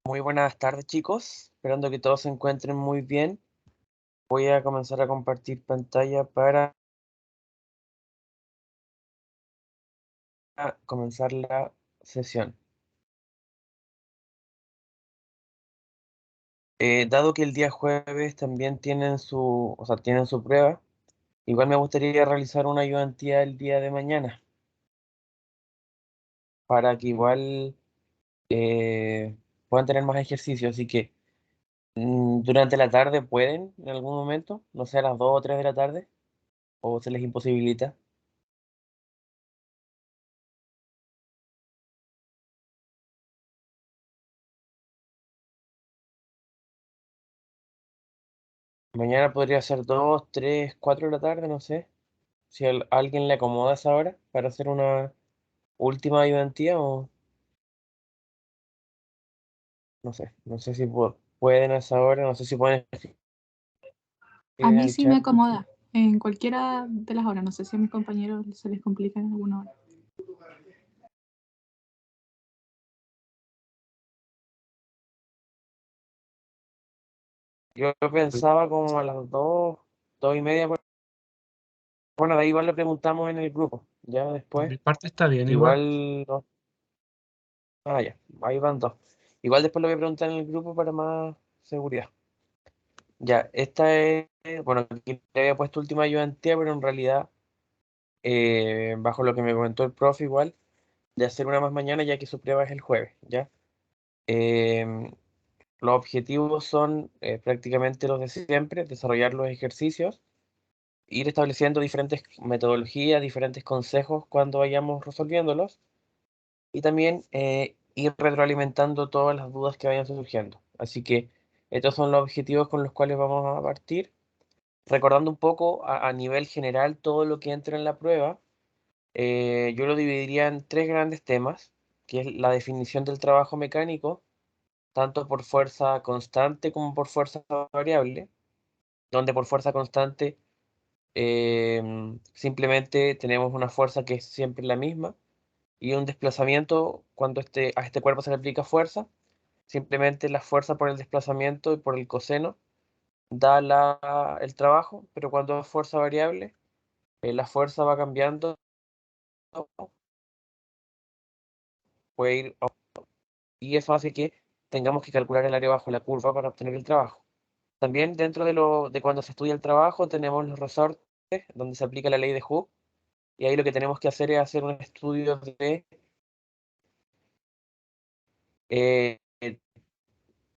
Muy buenas tardes, chicos. Esperando que todos se encuentren muy bien. Voy a comenzar a compartir pantalla para comenzar la sesión. Dado que el día jueves también tienen su prueba, igual me gustaría realizar una ayudantía el día de mañana para que igual puedan tener más ejercicio. Así que durante la tarde pueden en algún momento, no sé, a las 2 o 3 de la tarde, o se les imposibilita. Mañana podría ser 2, 3, 4 de la tarde, no sé. Si a alguien le acomoda esa hora para hacer una última ayudantía o no sé si pueden a esa hora, no sé si pueden escribir A en mí el sí me chat. acomoda en cualquiera de las horas. No sé si a mis compañeros se les complica en alguna hora. Yo pensaba como a las 2, 2:30, bueno, de ahí igual le preguntamos en el grupo, ya Por después, mi parte está bien igual. igual, ya, ahí van dos. Igual después lo voy a preguntar en el grupo para más seguridad. Ya, esta es, bueno, aquí le había puesto última ayudantía, pero en realidad, bajo lo que me comentó el profe igual, de hacer una más mañana ya que su prueba es el jueves, ¿ya? Em, los objetivos son prácticamente los de siempre: desarrollar los ejercicios, ir estableciendo diferentes metodologías, diferentes consejos cuando vayamos resolviéndolos, y también ir retroalimentando todas las dudas que vayan surgiendo. Así que estos son los objetivos con los cuales vamos a partir, recordando un poco a nivel general todo lo que entra en la prueba. Yo lo dividiría en tres grandes temas, que es la definición del trabajo mecánico, tanto por fuerza constante como por fuerza variable, donde por fuerza constante simplemente tenemos una fuerza que es siempre la misma, y un desplazamiento cuando a este cuerpo se le aplica fuerza, simplemente la fuerza por el desplazamiento y por el coseno da el trabajo, pero cuando es fuerza variable, la fuerza va cambiando, puede ir, y eso hace que tengamos que calcular el área bajo la curva para obtener el trabajo. También dentro de cuando se estudia el trabajo tenemos los resortes, donde se aplica la ley de Hooke, y ahí lo que tenemos que hacer es hacer un estudio de eh,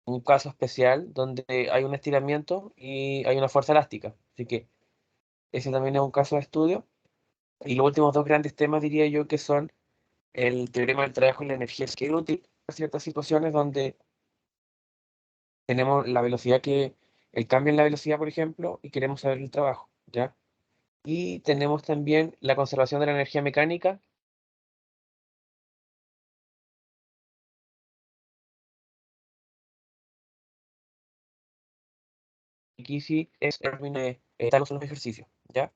un caso especial donde hay un estiramiento y hay una fuerza elástica. Así que ese también es un caso de estudio. Y los últimos dos grandes temas diría yo que son el teorema del trabajo y la energía es que es útil para ciertas situaciones donde tenemos el cambio en la velocidad, por ejemplo, y queremos saber el trabajo, ¿ya? Y tenemos también la conservación de la energía mecánica. Aquí sí es el término de tal son los ejercicios, ¿ya?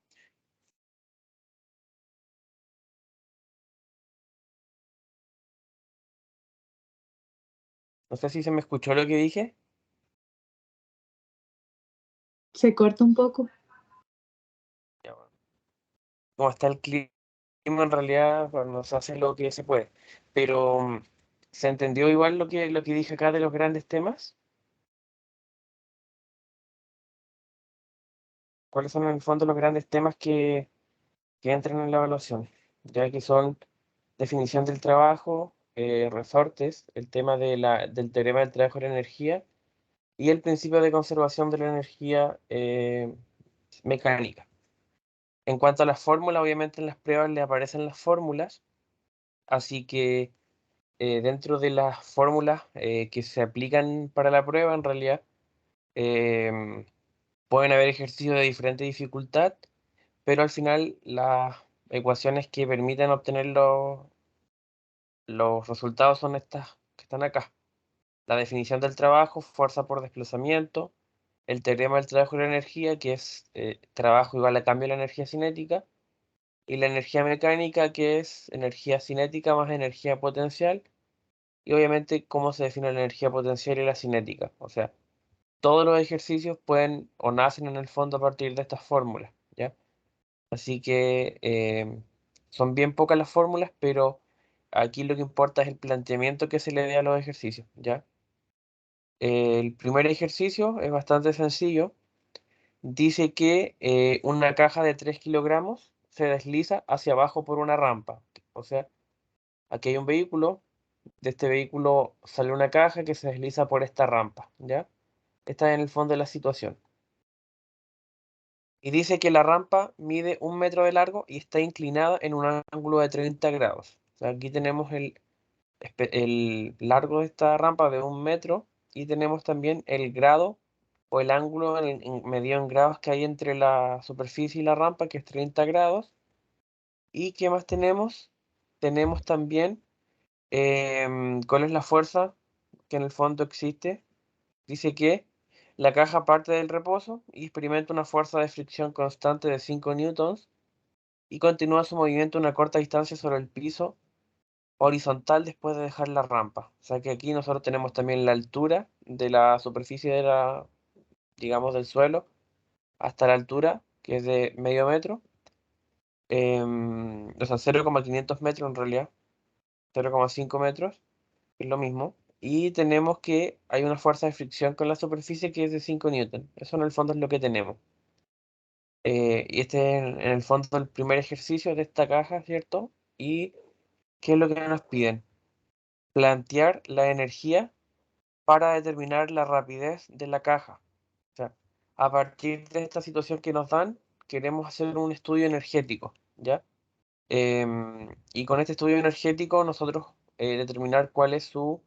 No sé si se me escuchó lo que dije. Se corta un poco. Ya, bueno. Como está el clima en realidad, bueno, se hace lo que se puede. Pero ¿se entendió igual lo que dije acá de los grandes temas? ¿Cuáles son en el fondo los grandes temas que entran en la evaluación? Ya que son definición del trabajo, resortes, el tema del teorema del trabajo y la energía, y el principio de conservación de la energía mecánica. En cuanto a las fórmulas, obviamente en las pruebas le aparecen las fórmulas, así que dentro de las fórmulas que se aplican para la prueba, en realidad, em, pueden haber ejercicios de diferente dificultad, pero al final las ecuaciones que permiten obtener los resultados son estas que están acá. La definición del trabajo, fuerza por desplazamiento, el teorema del trabajo y la energía, que es trabajo igual a cambio de la energía cinética, y la energía mecánica, que es energía cinética más energía potencial, y obviamente cómo se define la energía potencial y la cinética. O sea, todos los ejercicios pueden o nacen en el fondo a partir de estas fórmulas, ¿ya? Así que son bien pocas las fórmulas, pero aquí lo que importa es el planteamiento que se le dé a los ejercicios, ¿ya? El primer ejercicio es bastante sencillo. Dice que una caja de 3 kilogramos se desliza hacia abajo por una rampa. O sea, aquí hay un vehículo, de este vehículo sale una caja que se desliza por esta rampa, ¿ya? Esta es en el fondo de la situación. Y dice que la rampa mide 1 metro de largo y está inclinada en un ángulo de 30 grados. O sea, aquí tenemos el largo de esta rampa de 1 metro y tenemos también el grado o el ángulo medido en grados que hay entre la superficie y la rampa, que es 30 grados. ¿Y qué más tenemos? Tenemos también cuál es la fuerza que en el fondo existe. Dice que la caja parte del reposo y experimenta una fuerza de fricción constante de 5 newtons y continúa su movimiento a una corta distancia sobre el piso horizontal después de dejar la rampa. O sea que aquí nosotros tenemos también la altura de la superficie de digamos, del suelo hasta la altura, que es de medio metro. O sea, 0,500 metros en realidad, 0,5 metros, es lo mismo. Y tenemos que hay una fuerza de fricción con la superficie que es de 5 newton. Eso en el fondo es lo que tenemos. Y este es en el fondo el primer ejercicio de esta caja, ¿cierto? ¿Y qué es lo que nos piden? Plantear la energía para determinar la rapidez de la caja. O sea, a partir de esta situación que nos dan, queremos hacer un estudio energético, ¿ya? Y con este estudio energético nosotros determinar cuál es su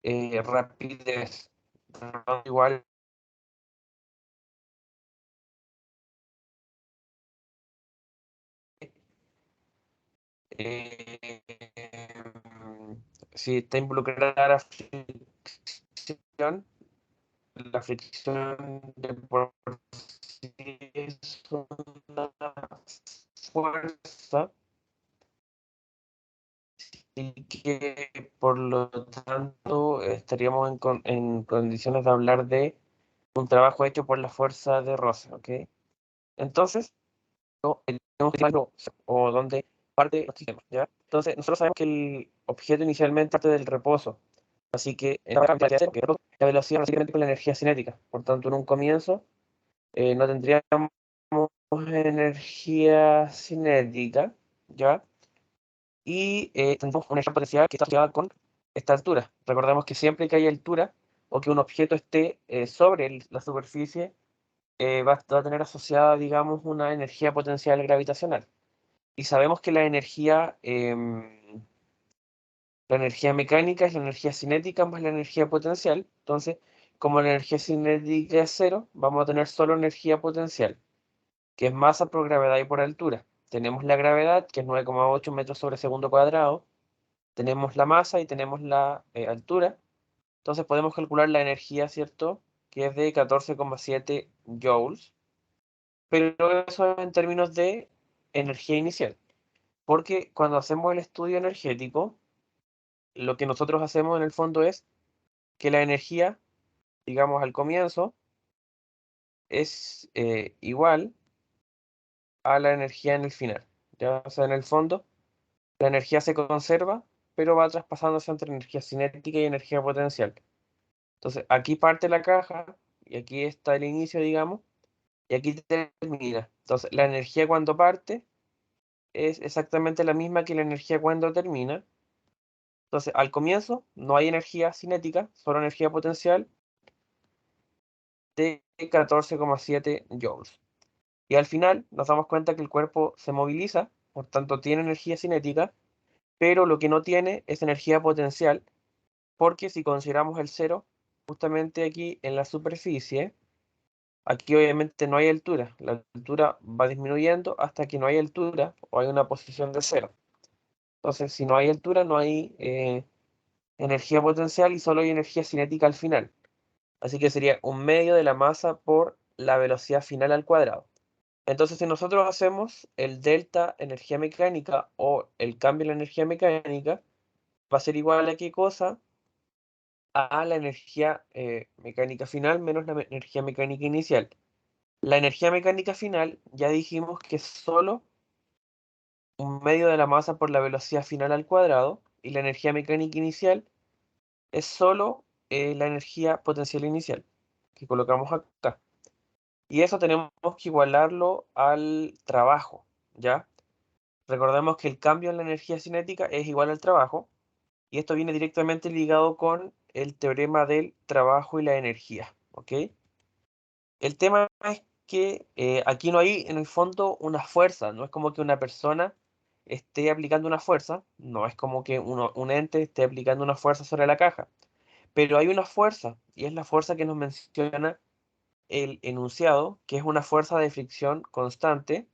rapidez. Igual, eh, si está involucrada la fricción de por sí es una fuerza y que por lo tanto estaríamos en condiciones de hablar de un trabajo hecho por la fuerza de roce, ¿ok? Entonces, tenemos que algo o donde parte los sistemas, ¿ya? Entonces, nosotros sabemos que el objeto inicialmente parte del reposo, así que en la velocidad básicamente con la energía cinética. Por tanto, en un comienzo no tendríamos energía cinética, ¿ya? Y tendremos una energía potencial que está asociada con esta altura. Recordemos que siempre que hay altura o que un objeto esté sobre la superficie, va a tener asociada, digamos, una energía potencial gravitacional. Y sabemos que la energía mecánica es la energía cinética más la energía potencial. Entonces, como la energía cinética es cero, vamos a tener solo energía potencial, que es masa por gravedad y por altura. Tenemos la gravedad, que es 9,8 metros sobre segundo cuadrado. Tenemos la masa y tenemos la altura. Entonces podemos calcular la energía, ¿cierto? Que es de 14,7 joules. Pero eso en términos de energía inicial. Porque cuando hacemos el estudio energético, lo que nosotros hacemos en el fondo es que la energía, digamos al comienzo, es igual a la energía en el final. ¿Ya? O sea, en el fondo, la energía se conserva, pero va traspasándose entre energía cinética y energía potencial. Entonces, aquí parte la caja y aquí está el inicio, digamos, y aquí termina. Entonces, la energía cuando parte es exactamente la misma que la energía cuando termina. Entonces, al comienzo no hay energía cinética, solo energía potencial de 14,7 joules. Y al final nos damos cuenta que el cuerpo se moviliza, por tanto tiene energía cinética, pero lo que no tiene es energía potencial, porque si consideramos el cero, justamente aquí en la superficie, aquí obviamente no hay altura. La altura va disminuyendo hasta que no hay altura o hay una posición de cero. Entonces, si no hay altura, no hay energía potencial y solo hay energía cinética al final. Así que sería un medio de la masa por la velocidad final al cuadrado. Entonces, si nosotros hacemos el delta energía mecánica o el cambio en la energía mecánica, va a ser igual a qué cosa, a la energía mecánica final menos la energía mecánica inicial. La energía mecánica final ya dijimos que es solo un medio de la masa por la velocidad final al cuadrado, y la energía mecánica inicial es solo la energía potencial inicial que colocamos acá. Y eso tenemos que igualarlo al trabajo, ¿ya? Recordemos que el cambio en la energía cinética es igual al trabajo, y esto viene directamente ligado con el teorema del trabajo y la energía, ¿ok? El tema es que aquí no hay en el fondo una fuerza, no es como que una persona esté aplicando una fuerza, no es como que un ente esté aplicando una fuerza sobre la caja, pero hay una fuerza, y es la fuerza que nos menciona el enunciado, que es una fuerza de fricción constante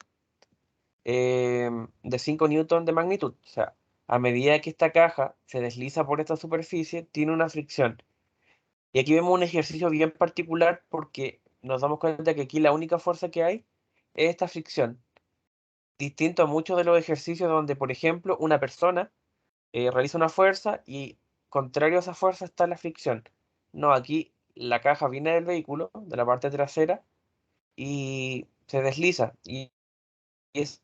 de 5 newton de magnitud. O sea, a medida que esta caja se desliza por esta superficie, tiene una fricción. Y aquí vemos un ejercicio bien particular porque nos damos cuenta que aquí la única fuerza que hay es esta fricción. Distinto a muchos de los ejercicios donde, por ejemplo, una persona realiza una fuerza y contrario a esa fuerza está la fricción. No, aquí la caja viene del vehículo, de la parte trasera, y se desliza. Y ese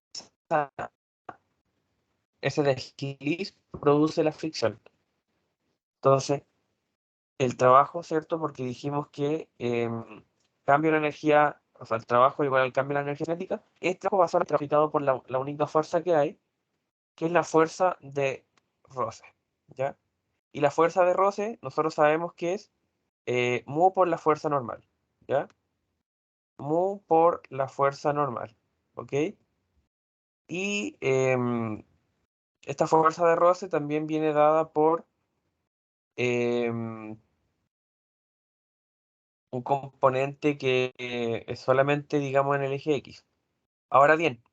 desliz produce la fricción. Entonces, el trabajo, ¿cierto? Porque dijimos que cambio de energía, o sea, el trabajo igual al cambio de la energía cinética, este trabajo va a ser traficado por la única fuerza que hay, que es la fuerza de roce, ¿ya? Y la fuerza de roce, nosotros sabemos que es mu por la fuerza normal, ¿ya? Mu por la fuerza normal, ¿ok? Y esta fuerza de roce también viene dada por em, un componente que es solamente, digamos, en el eje X. Ahora bien,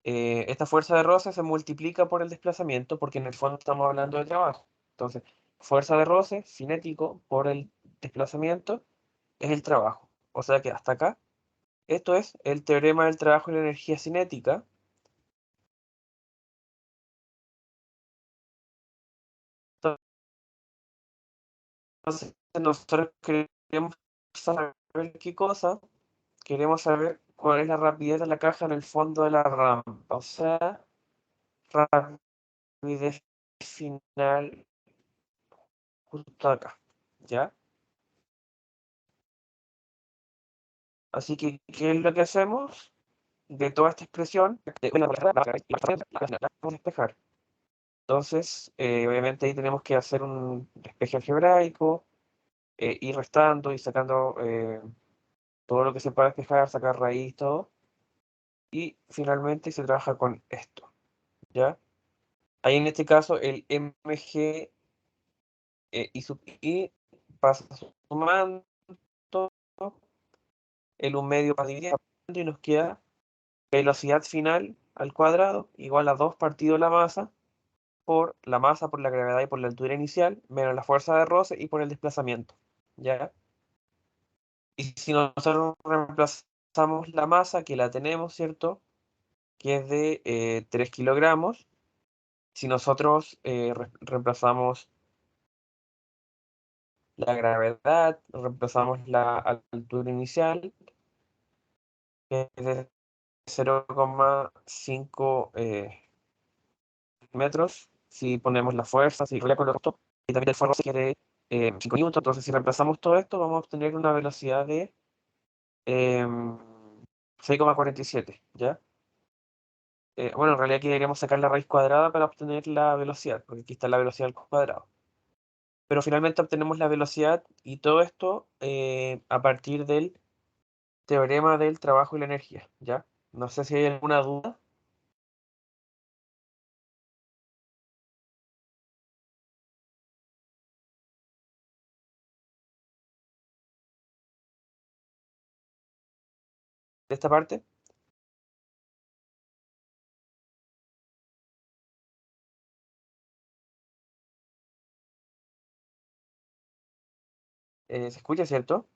esta fuerza de roce se multiplica por el desplazamiento porque en el fondo estamos hablando de trabajo. Entonces, fuerza de roce cinético por el desplazamiento es el trabajo. O sea que hasta acá, esto es el teorema del trabajo y la energía cinética. Entonces, nosotros queremos saber qué cosa, queremos saber cuál es la rapidez de la caja en el fondo de la rampa. O sea, rapidez final justo acá, ¿ya? Así que, ¿qué es lo que hacemos? De toda esta expresión, la vamos a despejar. Entonces, obviamente ahí tenemos que hacer un despeje algebraico, ir restando y sacando todo lo que se pueda despejar, sacar raíz, todo. Y finalmente se trabaja con esto, ¿ya? Ahí en este caso el mg y sub i pasa sumando, el 1 medio para dividir y nos queda velocidad final al cuadrado igual a 2 partido la masa por la gravedad y por la altura inicial, menos la fuerza de roce y por el desplazamiento, ¿ya? Y si nosotros reemplazamos la masa, que la tenemos, ¿cierto? Que es de 3 kilogramos, si nosotros reemplazamos la gravedad, reemplazamos la altura inicial, que es de 0,5 metros, si ponemos la fuerza, si con los y también el fuerza se quiere 5 newton, entonces si reemplazamos todo esto vamos a obtener una velocidad de 6,47, ¿ya? Bueno, en realidad aquí deberíamos sacar la raíz cuadrada para obtener la velocidad, porque aquí está la velocidad al cuadrado. Pero finalmente obtenemos la velocidad y todo esto a partir del teorema del trabajo y la energía, ¿ya? No sé si hay alguna duda de esta parte. ¿Se escucha, cierto?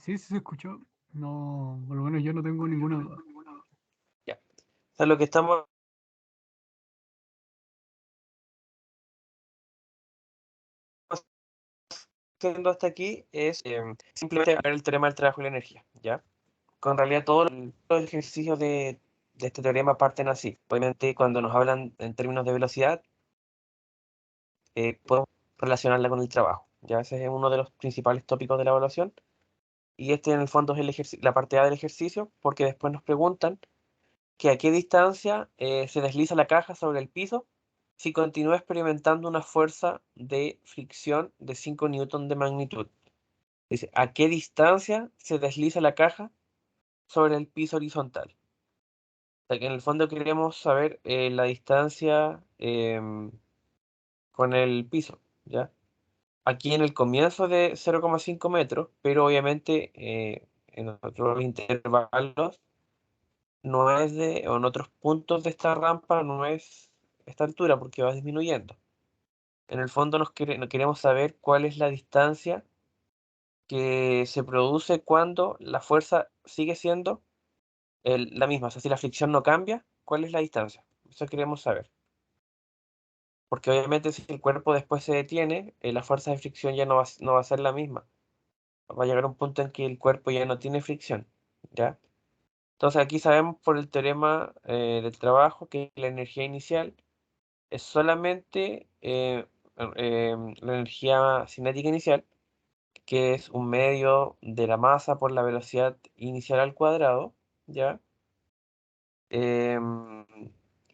Sí, sí se escuchó. No, por lo menos yo no tengo ninguna duda. Ya. O sea, lo que estamos haciendo hasta aquí es simplemente ver el teorema del trabajo y la energía, ¿ya? Con realidad todos los ejercicios de este teorema parten así. Obviamente cuando nos hablan en términos de velocidad, podemos relacionarla con el trabajo, ¿ya? Ese es uno de los principales tópicos de la evaluación. Y este en el fondo es la parte A del ejercicio, porque después nos preguntan que a qué distancia se desliza la caja sobre el piso si continúa experimentando una fuerza de fricción de 5 newton de magnitud. Dice, ¿a qué distancia se desliza la caja sobre el piso horizontal? O sea, que en el fondo queremos saber la distancia con el piso, ¿ya? Aquí en el comienzo de 0,5 metros, pero obviamente en otros intervalos no es o en otros puntos de esta rampa no es esta altura porque va disminuyendo. En el fondo no queremos saber cuál es la distancia que se produce cuando la fuerza sigue siendo la misma. O sea, si la fricción no cambia, ¿cuál es la distancia? Eso queremos saber. Porque obviamente si el cuerpo después se detiene, la fuerza de fricción ya no va a ser la misma. Va a llegar un punto en que el cuerpo ya no tiene fricción, ¿ya? Entonces aquí sabemos por el teorema del trabajo que la energía inicial es solamente la energía cinética inicial, que es un medio de la masa por la velocidad inicial al cuadrado, ¿ya? Em,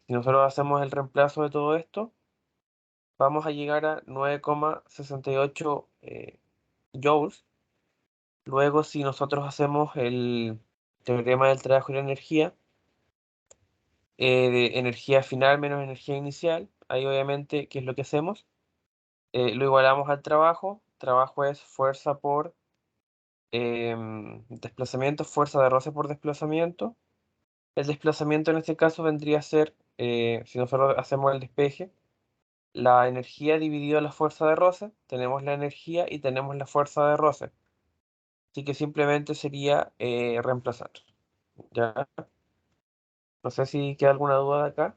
si nosotros hacemos el reemplazo de todo esto, vamos a llegar a 9,68 joules. Luego, si nosotros hacemos el teorema del trabajo y la energía, de energía final menos energía inicial, ahí obviamente, ¿qué es lo que hacemos? Lo igualamos al trabajo. Trabajo es fuerza por desplazamiento, fuerza de roce por desplazamiento. El desplazamiento en este caso vendría a ser, si nosotros hacemos el despeje, la energía dividido la fuerza de roce, tenemos la energía y tenemos la fuerza de roce. Así que simplemente sería reemplazar. ¿Ya? No sé si queda alguna duda de acá.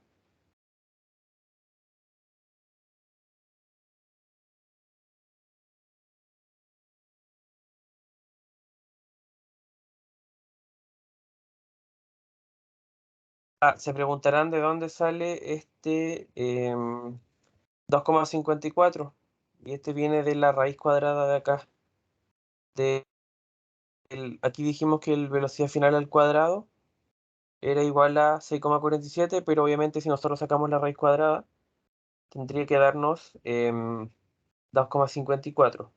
Se preguntarán de dónde sale este 2,54. Y este viene de la raíz cuadrada de acá. Aquí dijimos que el velocidad final al cuadrado era igual a 6,47, pero obviamente si nosotros sacamos la raíz cuadrada, tendría que darnos 2,54,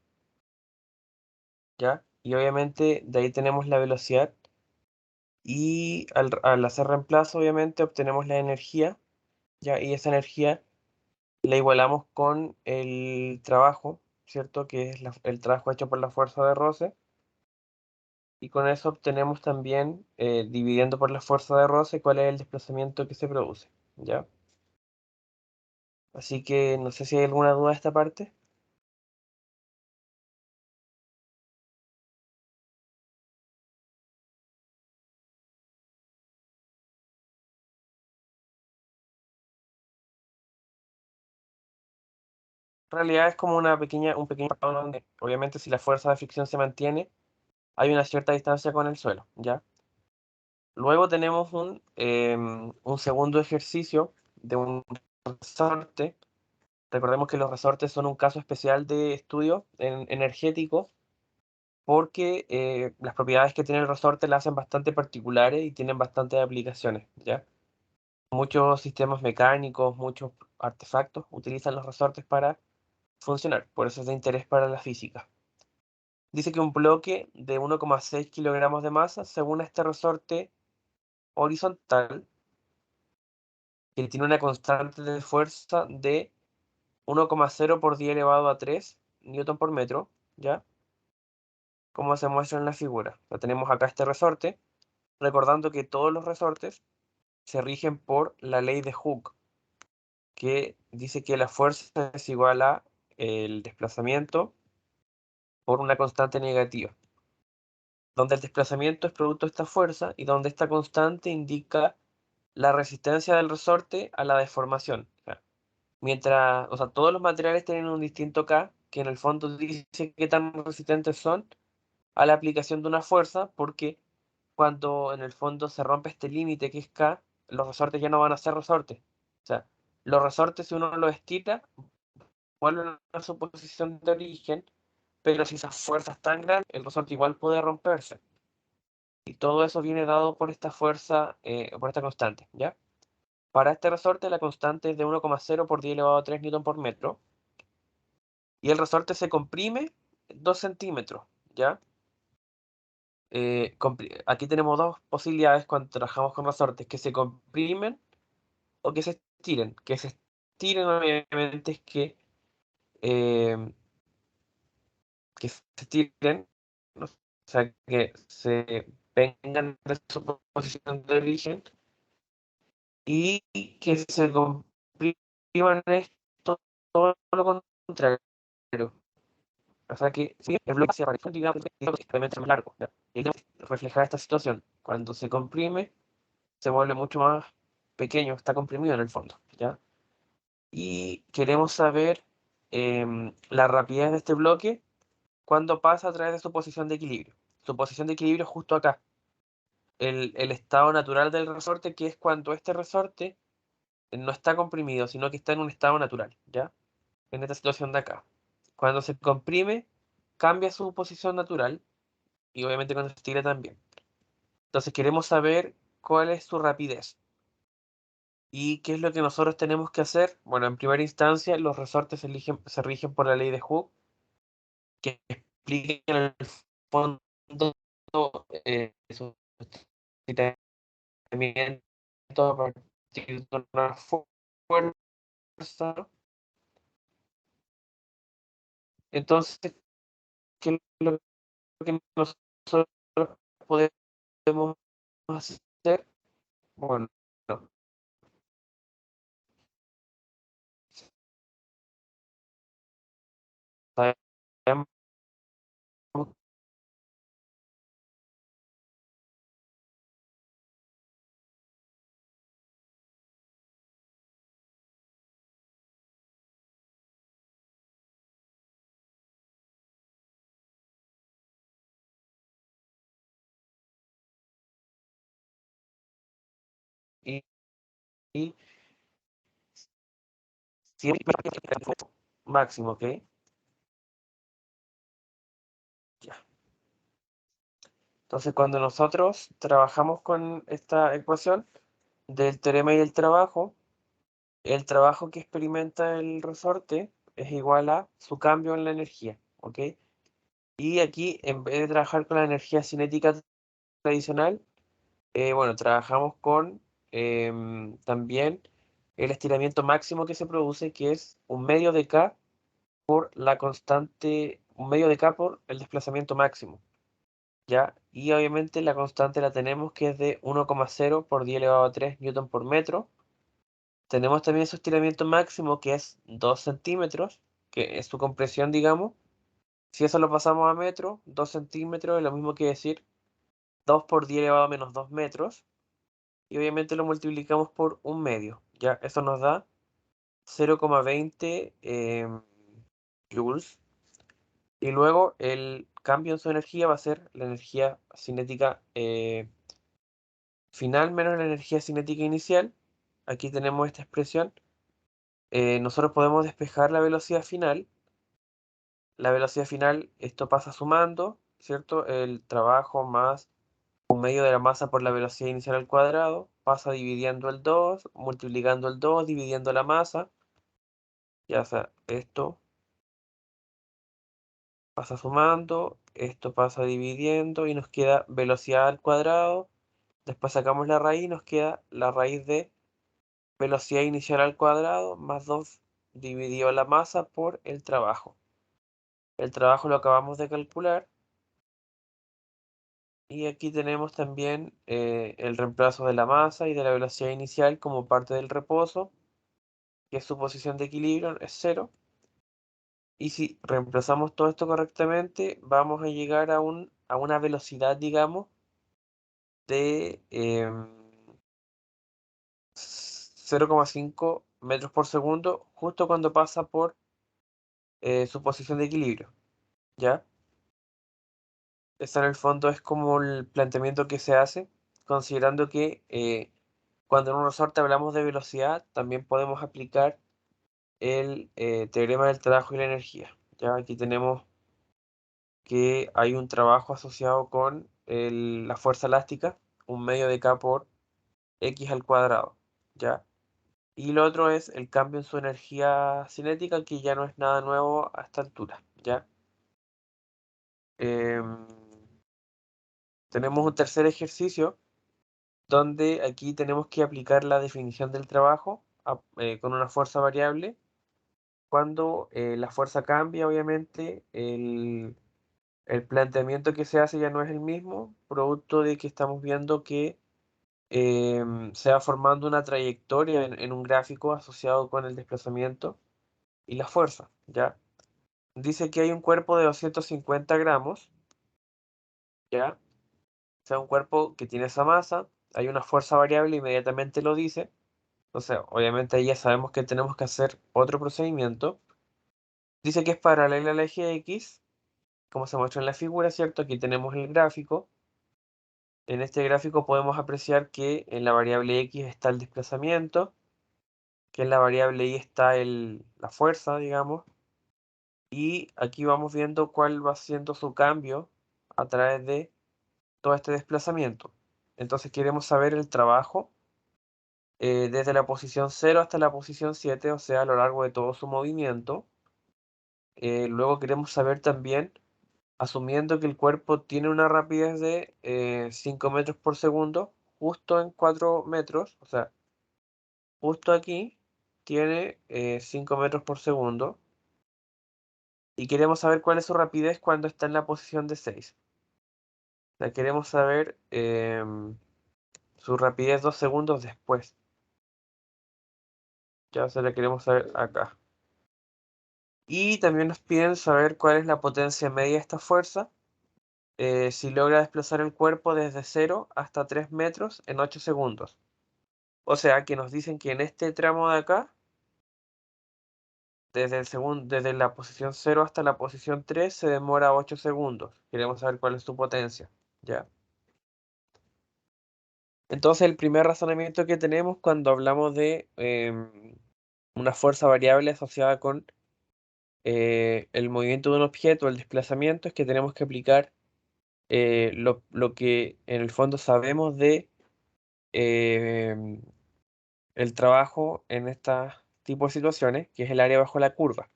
¿ya? Y obviamente de ahí tenemos la velocidad y al hacer reemplazo, obviamente obtenemos la energía, ¿ya? Y esa energía la igualamos con el trabajo, ¿cierto? Que es el trabajo hecho por la fuerza de roce. Y con eso obtenemos también, dividiendo por la fuerza de roce, cuál es el desplazamiento que se produce, ¿ya? Así que no sé si hay alguna duda de esta parte. En realidad es como un pequeño apartado donde, obviamente, si la fuerza de fricción se mantiene, hay una cierta distancia con el suelo, ¿ya? Luego tenemos un segundo ejercicio de un resorte. Recordemos que los resortes son un caso especial de estudio energético porque las propiedades que tiene el resorte las hacen bastante particulares y tienen bastantes aplicaciones, ¿ya? Muchos sistemas mecánicos, muchos artefactos utilizan los resortes para funcionar, por eso es de interés para la física. Dice que un bloque de 1,6 kilogramos de masa, según este resorte horizontal, que tiene una constante de fuerza de 1,0 por 10 elevado a 3 newton por metro, ¿ya? Como se muestra en la figura. O sea, tenemos acá este resorte, recordando que todos los resortes se rigen por la ley de Hooke, que dice que la fuerza es igual a el desplazamiento por una constante negativa. donde el desplazamiento es producto de esta fuerza y donde esta constante indica la resistencia del resorte a la deformación. O sea, mientras, o sea, todos los materiales tienen un distinto K, que en el fondo dice qué tan resistentes son a la aplicación de una fuerza, porque cuando en el fondo se rompe este límite que es K, los resortes ya no van a ser resortes. O sea, los resortes, si uno los estira, vuelven a su posición de origen, pero si esa fuerza es tan grande, el resorte igual puede romperse. Y todo eso viene dado por esta fuerza, por esta constante, ¿ya? Para este resorte la constante es de 1,0 por 10 elevado a 3 newton por metro. Y el resorte se comprime 2 centímetros, ¿ya? Aquí tenemos dos posibilidades cuando trabajamos con resortes, que se comprimen o que se estiren. Que se estiren obviamente es eh, que se estiren, o sea, que se vengan de su posición de origen y que se compriman esto todo lo contrario. O sea que si el bloque se aparece, digamos que es más largo, ¿ya? Y hay que reflejar esta situación. Cuando se comprime, se vuelve mucho más pequeño, está comprimido en el fondo, ¿ya? Y queremos saber la rapidez de este bloque cuando pasa a través de su posición de equilibrio. Su posición de equilibrio es justo acá. El estado natural del resorte, que es cuando este resorte no está comprimido, sino que está en un estado natural, ¿ya? En esta situación de acá. Cuando se comprime, cambia su posición natural y obviamente cuando se estira también. Entonces queremos saber cuál es su rapidez. ¿Y qué es lo que nosotros tenemos que hacer? Bueno, en primera instancia, los resortes se rigen por la ley de Hooke, que explica en el fondo su estiramiento a partir de una fuerza. Entonces, ¿qué es lo que nosotros podemos hacer? Bueno, sabemos y, y siempre máximo, ¿ok? Ya. Entonces, cuando nosotros trabajamos con esta ecuación del teorema y el trabajo que experimenta el resorte es igual a su cambio en la energía, ¿ok? Y aquí, en vez de trabajar con la energía cinética tradicional, bueno, trabajamos con también el estiramiento máximo que se produce, que es un medio de K por la constante, un medio de K por el desplazamiento máximo, ¿ya? Y obviamente la constante la tenemos que es de 1,0 por 10 elevado a 3 newton por metro. Tenemos también su estiramiento máximo que es 2 centímetros, que es su compresión, digamos. Si eso lo pasamos a metro, 2 centímetros es lo mismo que decir 2 por 10 elevado a menos 2 metros. Y obviamente lo multiplicamos por un medio, ¿ya? Eso nos da 0,20 joules. Y luego el cambio en su energía va a ser la energía cinética final menos la energía cinética inicial. Aquí tenemos esta expresión. Nosotros podemos despejar la velocidad final. La velocidad final, esto pasa sumando, ¿cierto? El trabajo más un medio de la masa por la velocidad inicial al cuadrado, pasa dividiendo el 2, multiplicando el 2, dividiendo la masa. Ya sea, esto pasa sumando, esto pasa dividiendo y nos queda velocidad al cuadrado. Después sacamos la raíz y nos queda la raíz de velocidad inicial al cuadrado más 2 dividido la masa por el trabajo. El trabajo lo acabamos de calcular. Y aquí tenemos también el reemplazo de la masa y de la velocidad inicial como parte del reposo, que es su posición de equilibrio, es 0. Y si reemplazamos todo esto correctamente, vamos a llegar a un a una velocidad, digamos, de 0,5 metros por segundo, justo cuando pasa por su posición de equilibrio, ¿ya? Ese en el fondo es como el planteamiento que se hace, considerando que cuando en un resorte hablamos de velocidad, también podemos aplicar el teorema del trabajo y la energía. Ya aquí tenemos que hay un trabajo asociado con la fuerza elástica, un medio de K por X al cuadrado, ¿ya? Y lo otro es el cambio en su energía cinética, que ya no es nada nuevo a esta altura, ¿ya? Em, Tenemos un tercer ejercicio donde aquí tenemos que aplicar la definición del trabajo con una fuerza variable. Cuando la fuerza cambia, obviamente, el planteamiento que se hace ya no es el mismo, producto de que estamos viendo que se va formando una trayectoria en un gráfico asociado con el desplazamiento y la fuerza, ¿ya? Dice que hay un cuerpo de 250 gramos, ¿ya? O sea, un cuerpo que tiene esa masa, hay una fuerza variable, inmediatamente lo dice. Entonces, obviamente ahí ya sabemos que tenemos que hacer otro procedimiento. Dice que es paralela al eje X, como se muestra en la figura, ¿cierto? Aquí tenemos el gráfico. En este gráfico podemos apreciar que en la variable X está el desplazamiento, que en la variable Y está la fuerza, digamos. Y aquí vamos viendo cuál va siendo su cambio a través de todo este desplazamiento. Entonces queremos saber el trabajo desde la posición 0 hasta la posición 7, o sea, a lo largo de todo su movimiento. Luego queremos saber también, asumiendo que el cuerpo tiene una rapidez de 5 metros por segundo, justo en 4 metros, o sea, justo aquí tiene 5 metros por segundo. Y queremos saber cuál es su rapidez cuando está en la posición de 6. O sea, queremos saber su rapidez 2 segundos después. Ya se la queremos saber acá. Y también nos piden saber cuál es la potencia media de esta fuerza. Si logra desplazar el cuerpo desde 0 hasta 3 metros en 8 segundos. O sea, que nos dicen que en este tramo de acá, desde la posición 0 hasta la posición 3, se demora 8 segundos. Queremos saber cuál es su potencia. ¿Ya? Entonces, el primer razonamiento que tenemos cuando hablamos de una fuerza variable asociada con el movimiento de un objeto, el desplazamiento, es que tenemos que aplicar lo que en el fondo sabemos de em, el trabajo en este tipo de situaciones, que es el área bajo la curva.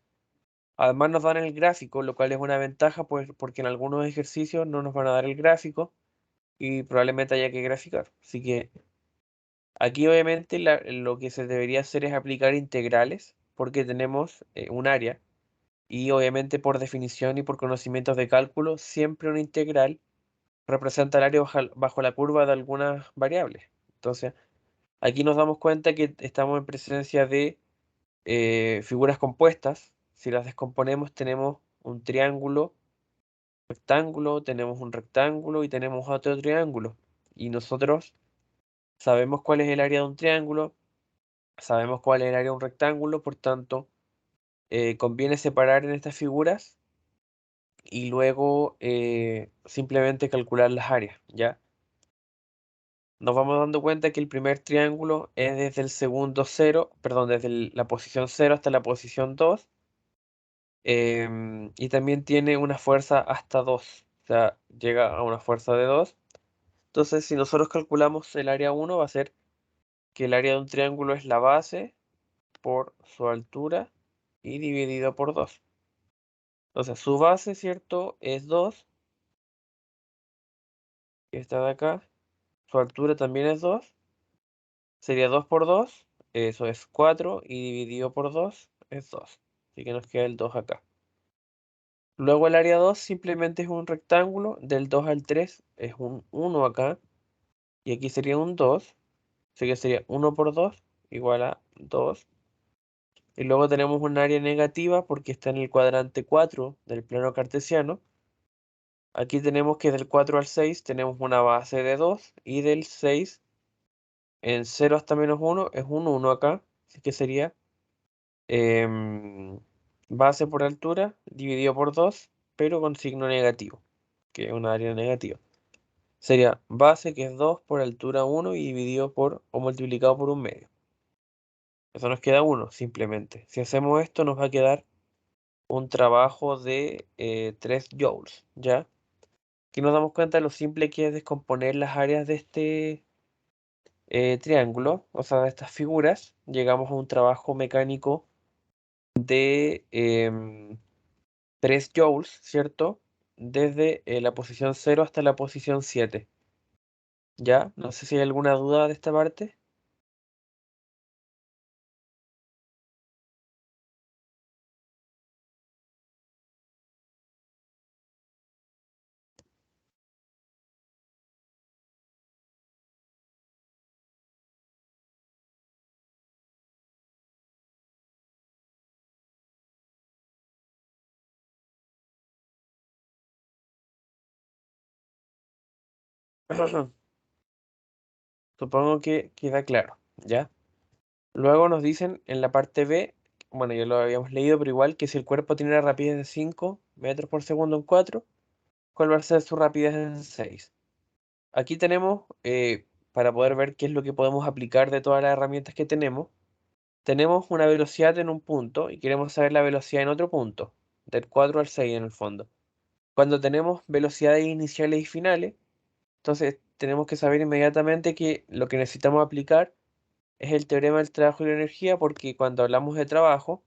Además nos dan el gráfico, lo cual es una ventaja, pues, porque en algunos ejercicios no nos van a dar el gráfico y probablemente haya que graficar. Así que aquí obviamente lo que se debería hacer es aplicar integrales, porque tenemos un área y obviamente por definición y por conocimientos de cálculo, siempre una integral representa el área bajo la curva de algunas variables. Entonces, aquí nos damos cuenta que estamos en presencia de figuras compuestas. Si las descomponemos, tenemos un triángulo, rectángulo, tenemos un rectángulo y tenemos otro triángulo. Y nosotros sabemos cuál es el área de un triángulo, sabemos cuál es el área de un rectángulo, por tanto, conviene separar en estas figuras y luego simplemente calcular las áreas, ¿ya? Nos vamos dando cuenta que el primer triángulo es desde el segundo 0, perdón, desde la posición 0 hasta la posición 2, y también tiene una fuerza hasta 2, o sea, llega a una fuerza de 2. Entonces, si nosotros calculamos el área 1, va a ser que el área de un triángulo es la base por su altura y dividido por 2. Entonces, su base, ¿cierto? Es 2, que está de acá. Su altura también es 2. Sería 2 por 2, eso es 4, y dividido por 2 es 2. Así que nos queda el 2 acá. Luego el área 2 simplemente es un rectángulo, del 2 al 3 es un 1 acá, y aquí sería un 2, así que sería 1 por 2 igual a 2. Y luego tenemos un área negativa porque está en el cuadrante 4 del plano cartesiano, Aquí tenemos que del 4 al 6 tenemos una base de 2 y del 6 en 0 hasta -1 es un 1 acá, así que sería base por altura dividido por 2, pero con signo negativo, que es una área negativa. Sería base, que es 2, por altura 1 y dividido por o multiplicado por un medio. Eso nos queda 1, simplemente. Si hacemos esto nos va a quedar un trabajo de 3 joules, ¿ya? Aquí nos damos cuenta de lo simple que es descomponer las áreas de este triángulo, o sea, de estas figuras. Llegamos a un trabajo mecánico de 3 joules, ¿cierto? Desde la posición 0 hasta la posición 7. ¿Ya? No sé si hay alguna duda de esta parte. Supongo que queda claro, ¿ya? Luego nos dicen en la parte B, bueno, ya lo habíamos leído, pero igual, que si el cuerpo tiene una rapidez de 5 metros por segundo en 4, ¿cuál va a ser su rapidez en 6? Aquí tenemos, para poder ver qué es lo que podemos aplicar de todas las herramientas que tenemos una velocidad en un punto y queremos saber la velocidad en otro punto, del 4 al 6 en el fondo. Cuando tenemos velocidades iniciales y finales, entonces tenemos que saber inmediatamente que lo que necesitamos aplicar es el teorema del trabajo y la energía, porque cuando hablamos de trabajo,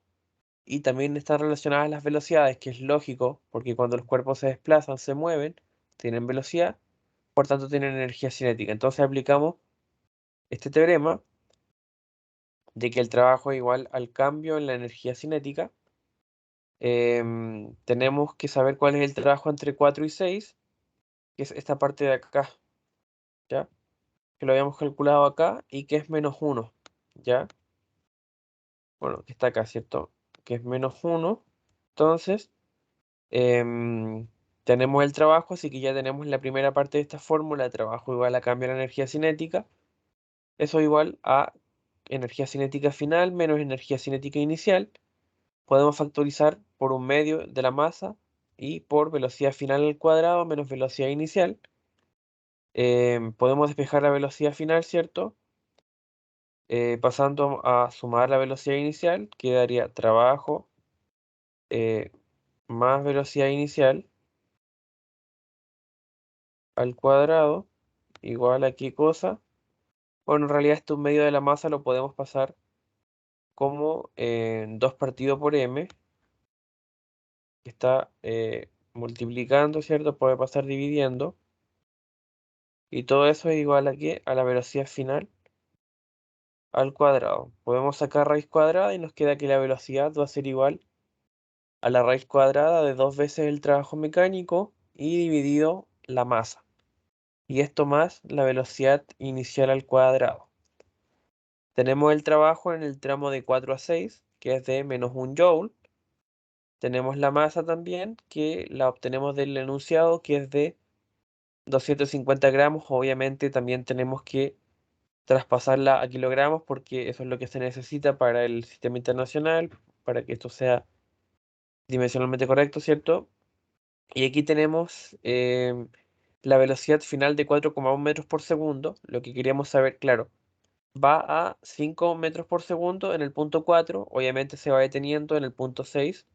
y también están relacionadas las velocidades, que es lógico, porque cuando los cuerpos se desplazan, se mueven, tienen velocidad, por tanto tienen energía cinética. Entonces aplicamos este teorema de que el trabajo es igual al cambio en la energía cinética. Tenemos que saber cuál es el trabajo entre 4 y 6, que es esta parte de acá, ¿ya? Que lo habíamos calculado acá y que es -1, ¿ya? Bueno, que está acá, ¿cierto? Que es -1. Entonces, tenemos el trabajo, así que ya tenemos la primera parte de esta fórmula: trabajo igual a cambio de la energía cinética. Eso igual a energía cinética final menos energía cinética inicial. Podemos factorizar por un medio de la masa y por velocidad final al cuadrado menos velocidad inicial. Podemos despejar la velocidad final, ¿cierto? Pasando a sumar la velocidad inicial, quedaría trabajo más velocidad inicial al cuadrado igual a qué cosa. Bueno, en realidad este un medio de la masa lo podemos pasar como 2 partido por m, que está multiplicando, ¿cierto? Puede pasar dividiendo. Y todo eso es igual a qué? A la velocidad final al cuadrado. Podemos sacar raíz cuadrada y nos queda que la velocidad va a ser igual a la raíz cuadrada de 2 veces el trabajo mecánico y dividido la masa. Y esto más la velocidad inicial al cuadrado. Tenemos el trabajo en el tramo de 4 a 6, que es de -1 joule. Tenemos la masa también, que la obtenemos del enunciado, que es de 250 gramos. Obviamente también tenemos que traspasarla a kilogramos, porque eso es lo que se necesita para el sistema internacional, para que esto sea dimensionalmente correcto, ¿cierto? Y aquí tenemos la velocidad final de 4,1 metros por segundo. Lo que queríamos saber, claro, va a 5 metros por segundo en el punto 4, obviamente se va deteniendo en el punto 6,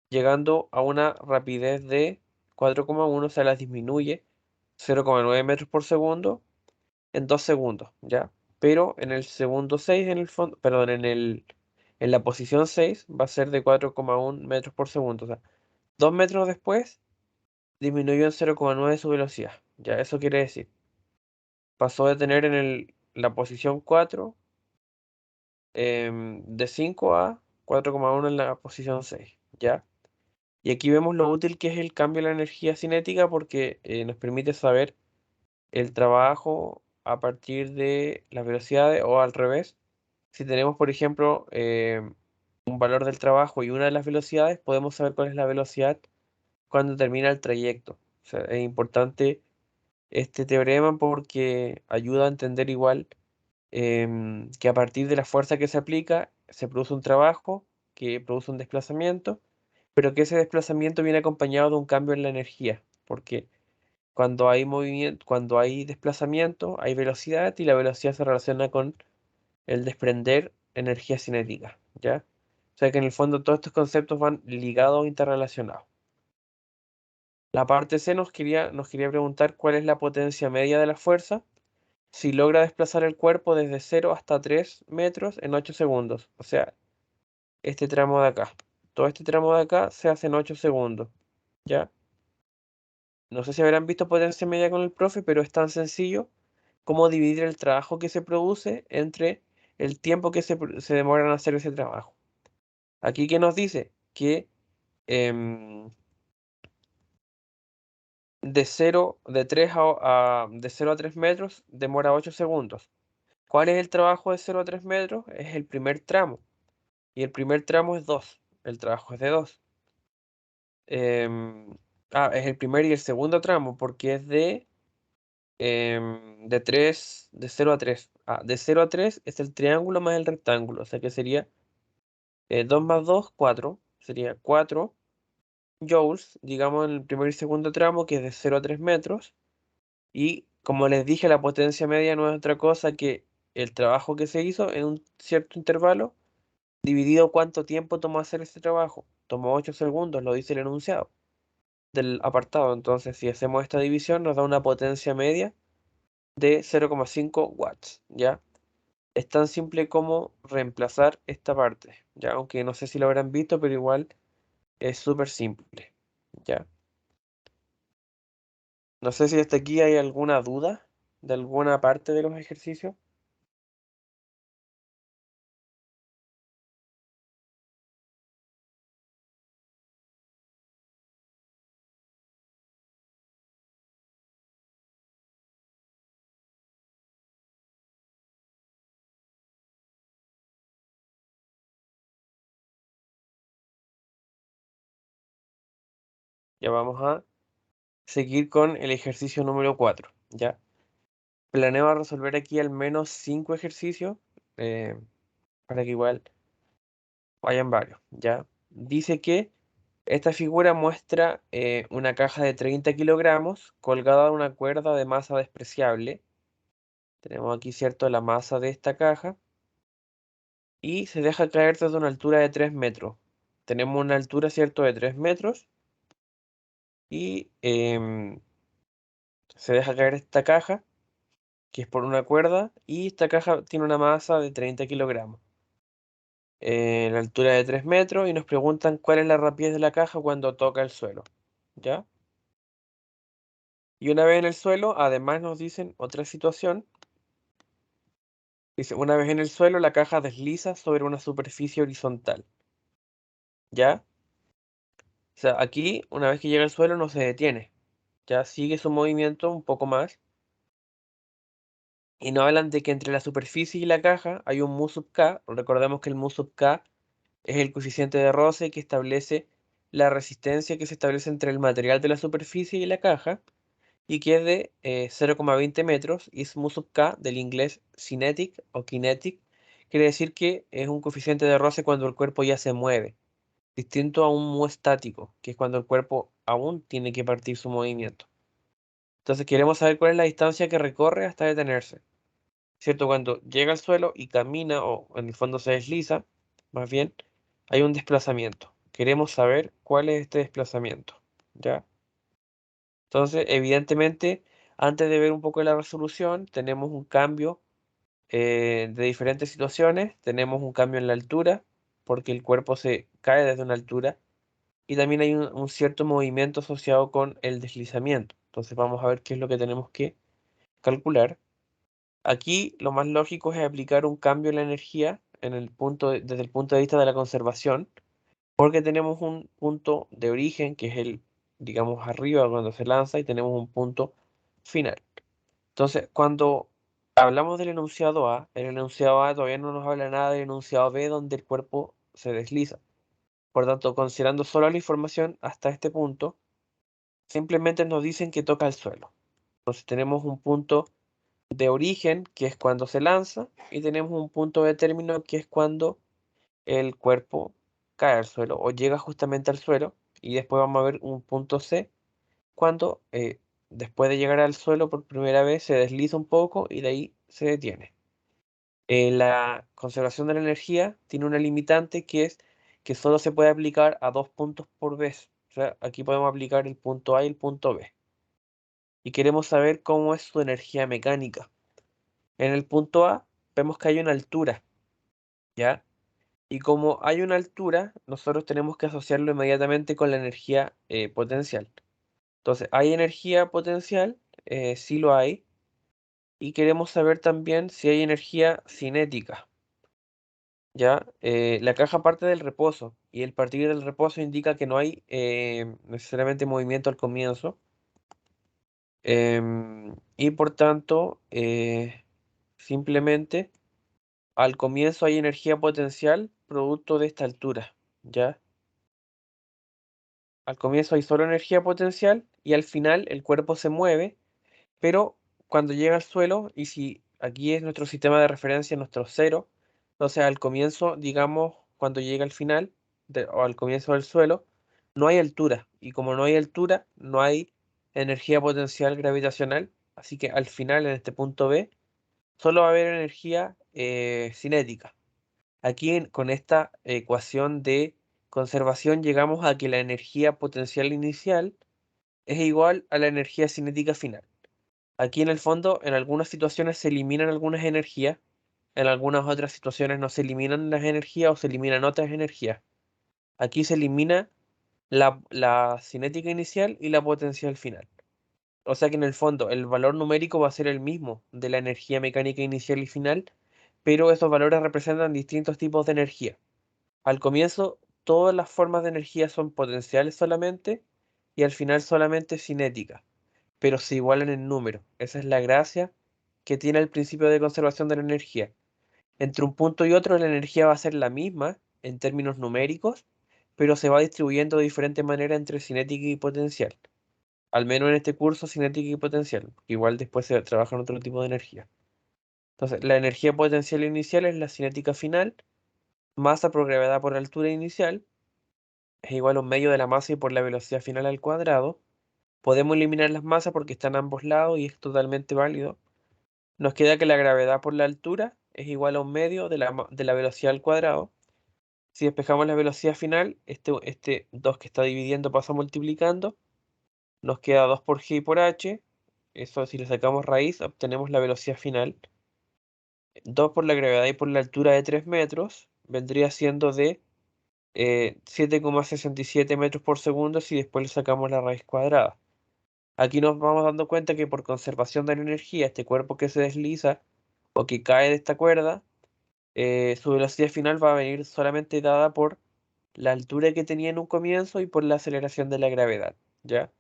llegando a una rapidez de 4,1, o sea, las disminuye 0,9 metros por segundo en 2 segundos, ¿ya? Pero en el segundo 6, en el fondo, perdón, en la posición 6 va a ser de 4,1 metros por segundo, o sea, 2 metros después disminuyó en 0,9 su velocidad, ¿ya? Eso quiere decir, pasó de tener en la posición 4 de 5 a 4,1 en la posición 6, ¿ya? Y aquí vemos lo útil que es el cambio de la energía cinética, porque nos permite saber el trabajo a partir de las velocidades, o al revés. Si tenemos, por ejemplo, un valor del trabajo y una de las velocidades, podemos saber cuál es la velocidad cuando termina el trayecto. sea, es importante este teorema porque ayuda a entender igual que a partir de la fuerza que se aplica se produce un trabajo que produce un desplazamiento, pero que ese desplazamiento viene acompañado de un cambio en la energía, porque cuando hay movimiento, cuando hay desplazamiento, hay velocidad y la velocidad se relaciona con el desprender energía cinética, ¿ya? O sea que en el fondo todos estos conceptos van ligados e interrelacionados. La parte C nos quería preguntar cuál es la potencia media de la fuerza si logra desplazar el cuerpo desde 0 hasta 3 metros en 8 segundos. O sea, este tramo de acá. Todo este tramo de acá se hace en 8 segundos, ¿ya? No sé si habrán visto potencia media con el profe, pero es tan sencillo como dividir el trabajo que se produce entre el tiempo que se demora en hacer ese trabajo. Aquí, ¿qué nos dice? Que em, de 0 a 3 metros demora 8 segundos. ¿Cuál es el trabajo de 0 a 3 metros? Es el primer tramo. Y el primer tramo es 2. El trabajo es de 2. Es el primer y el segundo tramo porque es de 3, de 0 a 3. De 0 a 3 es el triángulo más el rectángulo. O sea que sería 2 más 2, 4. Sería 4 joules, digamos, en el primer y segundo tramo, que es de 0 a 3 metros. Y como les dije, la potencia media no es otra cosa que el trabajo que se hizo en un cierto intervalo, dividido cuánto tiempo tomó hacer ese trabajo. Tomó 8 segundos, lo dice el enunciado del apartado. Entonces, si hacemos esta división, nos da una potencia media de 0,5 watts, ¿ya? Es tan simple como reemplazar esta parte, ¿ya? Aunque no sé si lo habrán visto, pero igual es súper simple, ¿ya? No sé si hasta aquí hay alguna duda de alguna parte de los ejercicios. Ya vamos a seguir con el ejercicio número 4, ¿ya? Planeo resolver aquí al menos 5 ejercicios eh, para que igual vayan varios, ¿ya? Dice que esta figura muestra una caja de 30 kilogramos colgada de una cuerda de masa despreciable. Tenemos aquí, ¿cierto?, la masa de esta caja y se deja caer desde una altura de 3 metros. Tenemos una altura, ¿cierto?, de 3 metros y se deja caer esta caja, que es por una cuerda, y esta caja tiene una masa de 30 kilogramos. La altura de 3 metros y nos preguntan cuál es la rapidez de la caja cuando toca el suelo, ¿ya? Y una vez en el suelo, además nos dicen otra situación. Dice, una vez en el suelo, la caja desliza sobre una superficie horizontal, ¿ya? O sea, aquí, una vez que llega al suelo, no se detiene, ya sigue su movimiento un poco más. Y nos hablan de que entre la superficie y la caja hay un mu sub k. Recordemos que el mu sub k es el coeficiente de roce que establece la resistencia que se establece entre el material de la superficie y la caja, y que es de 0,20 metros, y es mu sub k del inglés cinetic o kinetic, quiere decir que es un coeficiente de roce cuando el cuerpo ya se mueve, distinto a un mu estático, que es cuando el cuerpo aún tiene que partir su movimiento. Entonces queremos saber cuál es la distancia que recorre hasta detenerse, ¿cierto? Cuando llega al suelo y camina, o en el fondo se desliza, más bien, hay un desplazamiento. Queremos saber cuál es este desplazamiento, ¿ya? Entonces, evidentemente, antes de ver un poco la resolución, tenemos un cambio de diferentes situaciones. Tenemos un cambio en la altura, porque el cuerpo se cae desde una altura, y también hay un cierto movimiento asociado con el deslizamiento. Entonces, vamos a ver qué es lo que tenemos que calcular. Aquí lo más lógico es aplicar un cambio en la energía desde el punto de vista de la conservación, porque tenemos un punto de origen, que es el, digamos, arriba cuando se lanza, y tenemos un punto final. Entonces, cuando hablamos del enunciado A, el enunciado A todavía no nos habla nada del enunciado B, donde el cuerpo se desliza. Por tanto, considerando solo la información hasta este punto, simplemente nos dicen que toca el suelo. Entonces tenemos un punto de origen, que es cuando se lanza, y tenemos un punto de término, que es cuando el cuerpo cae al suelo o llega justamente al suelo, y después vamos a ver un punto C, cuando después de llegar al suelo por primera vez se desliza un poco y de ahí se detiene. La conservación de la energía tiene una limitante que es que solo se puede aplicar a 2 puntos por vez. O sea, aquí podemos aplicar el punto A y el punto B. Y queremos saber cómo es su energía mecánica. En el punto A vemos que hay una altura, ¿ya? Y como hay una altura, nosotros tenemos que asociarlo inmediatamente con la energía potencial. Entonces, ¿hay energía potencial? Sí lo hay. Y queremos saber también si hay energía cinética. ¿Ya? La caja parte del reposo y el partir del reposo indica que no hay necesariamente movimiento al comienzo. Y por tanto, simplemente al comienzo hay energía potencial producto de esta altura. ¿Ya? Al comienzo hay solo energía potencial y al final el cuerpo se mueve, pero cuando llega al suelo, y si aquí es nuestro sistema de referencia, nuestro cero, entonces al comienzo, digamos, cuando llega al final o al comienzo del suelo, no hay altura. Y como no hay altura, no hay energía potencial gravitacional. Así que al final, en este punto B, solo va a haber energía cinética. Aquí con esta ecuación de conservación llegamos a que la energía potencial inicial es igual a la energía cinética final. Aquí en el fondo, en algunas situaciones se eliminan algunas energías, en algunas otras situaciones no se eliminan las energías o se eliminan otras energías. Aquí se elimina la cinética inicial y la potencial final. O sea que en el fondo el valor numérico va a ser el mismo de la energía mecánica inicial y final, pero esos valores representan distintos tipos de energía. Al comienzo, todas las formas de energía son potenciales solamente y al final solamente cinéticas, pero se igualan en número. Esa es la gracia que tiene el principio de conservación de la energía. Entre un punto y otro la energía va a ser la misma en términos numéricos, pero se va distribuyendo de diferente manera entre cinética y potencial. Al menos en este curso, cinética y potencial. Igual después se trabaja en otro tipo de energía. Entonces, la energía potencial inicial es la cinética final, masa por gravedad por altura inicial, es igual a un medio de la masa y por la velocidad final al cuadrado. Podemos eliminar las masas porque están a ambos lados y es totalmente válido. Nos queda que la gravedad por la altura es igual a un medio de la velocidad al cuadrado. Si despejamos la velocidad final, este 2 que está dividiendo pasa multiplicando. Nos queda 2 por g y por h. Eso si le sacamos raíz, obtenemos la velocidad final. 2 por la gravedad y por la altura de 3 metros vendría siendo de 7,67 metros por segundo si después le sacamos la raíz cuadrada. Aquí nos vamos dando cuenta que por conservación de la energía, este cuerpo que se desliza o que cae de esta cuerda, su velocidad final va a venir solamente dada por la altura que tenía en un comienzo y por la aceleración de la gravedad, ¿ya?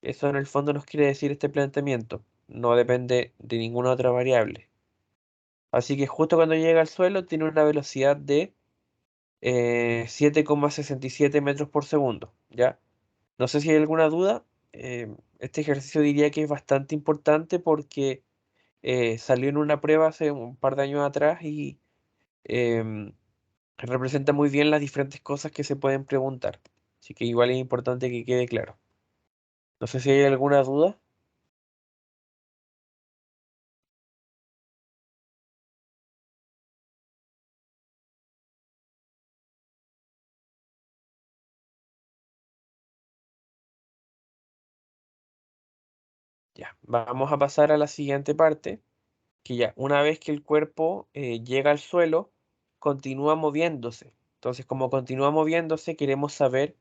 Eso en el fondo nos quiere decir este planteamiento. No depende de ninguna otra variable. Así que justo cuando llega al suelo tiene una velocidad de 7,67 metros por segundo, ¿ya? No sé si hay alguna duda. Este ejercicio diría que es bastante importante porque salió en una prueba hace un par de años atrás y em, representa muy bien las diferentes cosas que se pueden preguntar. Así que igual es importante que quede claro. No sé si hay alguna duda. Ya, vamos a pasar a la siguiente parte, que ya una vez que el cuerpo llega al suelo, continúa moviéndose. Entonces, como continúa moviéndose, queremos saber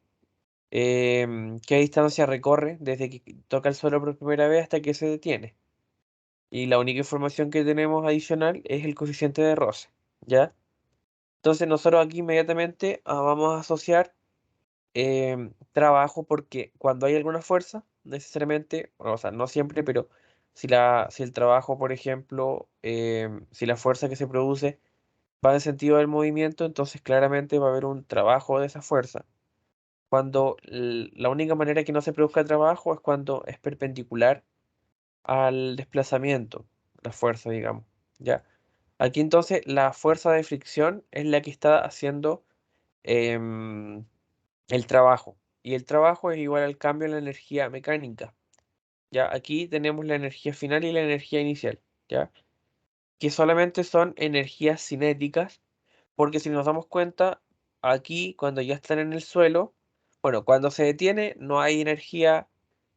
qué distancia recorre desde que toca el suelo por primera vez hasta que se detiene. Y la única información que tenemos adicional es el coeficiente de roce, ¿ya? Entonces nosotros aquí inmediatamente vamos a asociar trabajo porque cuando hay alguna fuerza, necesariamente, o sea, no siempre, pero si el trabajo, por ejemplo, si la fuerza que se produce va en sentido del movimiento, entonces claramente va a haber un trabajo de esa fuerza. cuando la única manera que no se produzca trabajo es cuando es perpendicular al desplazamiento, la fuerza, digamos, ¿ya? Aquí entonces la fuerza de fricción es la que está haciendo em, el trabajo. Y el trabajo es igual al cambio en la energía mecánica. ¿Ya? Aquí tenemos la energía final y la energía inicial, ¿ya? Que solamente son energías cinéticas, porque si nos damos cuenta, aquí cuando ya están en el suelo, bueno, cuando se detiene no hay energía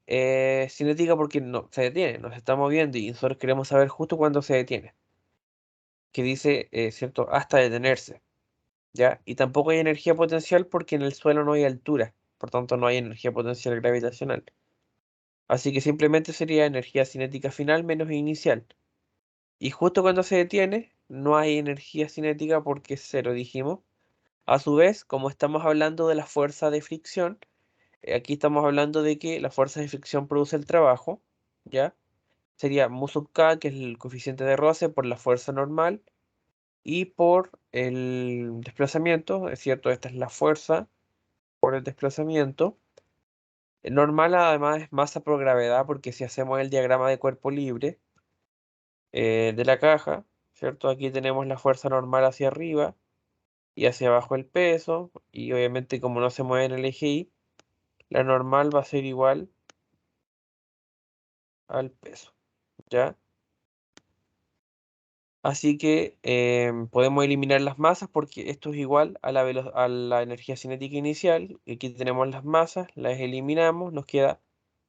cinética porque no se detiene, nos está moviendo y nosotros queremos saber justo cuándo se detiene, que dice, ¿cierto? Hasta detenerse, ¿ya? Y tampoco hay energía potencial porque en el suelo no hay altura, por tanto no hay energía potencial gravitacional. Así que simplemente sería energía cinética final menos inicial. Y justo cuando se detiene, no hay energía cinética porque es cero, dijimos. A su vez, como estamos hablando de la fuerza de fricción, aquí estamos hablando de que la fuerza de fricción produce el trabajo, ¿ya? Sería mu sub k, que es el coeficiente de roce, por la fuerza normal y por el desplazamiento, es cierto, esta es la fuerza por el desplazamiento. Normal además es masa por gravedad, porque si hacemos el diagrama de cuerpo libre de la caja, ¿cierto? Aquí tenemos la fuerza normal hacia arriba y hacia abajo el peso, y obviamente como no se mueve en el eje Y, la normal va a ser igual al peso, ¿ya? Así que podemos eliminar las masas porque esto es igual a a la energía cinética inicial. Y aquí tenemos las masas, las eliminamos, nos queda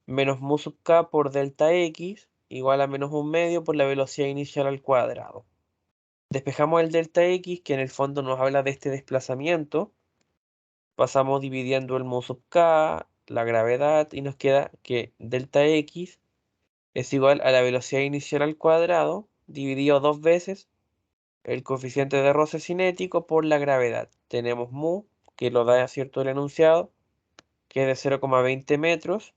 menos mu sub k por delta x igual a menos un medio por la velocidad inicial al cuadrado. Despejamos el delta x, que en el fondo nos habla de este desplazamiento. Pasamos dividiendo el mu sub k, la gravedad, y nos queda que delta x es igual a la velocidad inicial al cuadrado, dividido dos veces el coeficiente de roce cinético por la gravedad. Tenemos mu, que lo da cierto el enunciado, que es de 0,20 metros.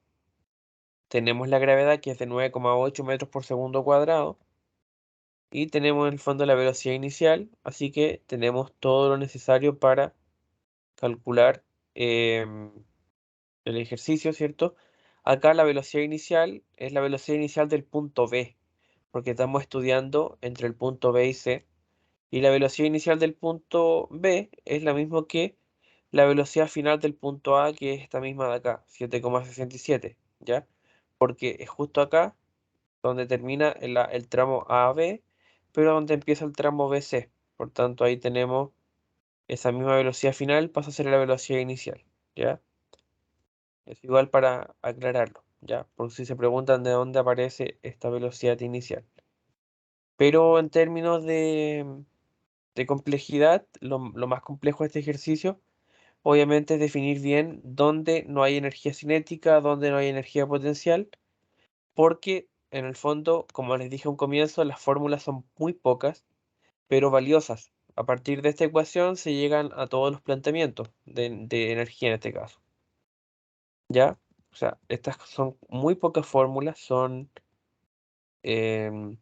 Tenemos la gravedad, que es de 9,8 metros por segundo cuadrado. Y tenemos en el fondo la velocidad inicial, así que tenemos todo lo necesario para calcular el ejercicio, ¿cierto? Acá la velocidad inicial es la velocidad inicial del punto B, porque estamos estudiando entre el punto B y C. Y la velocidad inicial del punto B es la misma que la velocidad final del punto A, que es esta misma de acá, 7,67, ¿ya? Porque es justo acá donde termina el tramo AB, pero donde empieza el tramo BC. Por tanto, ahí tenemos esa misma velocidad final, pasa a ser la velocidad inicial, ¿ya? Es igual para aclararlo, ¿ya? Por si se preguntan de dónde aparece esta velocidad inicial. Pero en términos de complejidad, lo más complejo de este ejercicio, obviamente, es definir bien dónde no hay energía cinética, dónde no hay energía potencial, porque en el fondo, como les dije a un comienzo, las fórmulas son muy pocas, pero valiosas. A partir de esta ecuación se llegan a todos los planteamientos de energía en este caso. ¿Ya? O sea, estas son muy pocas fórmulas, son em,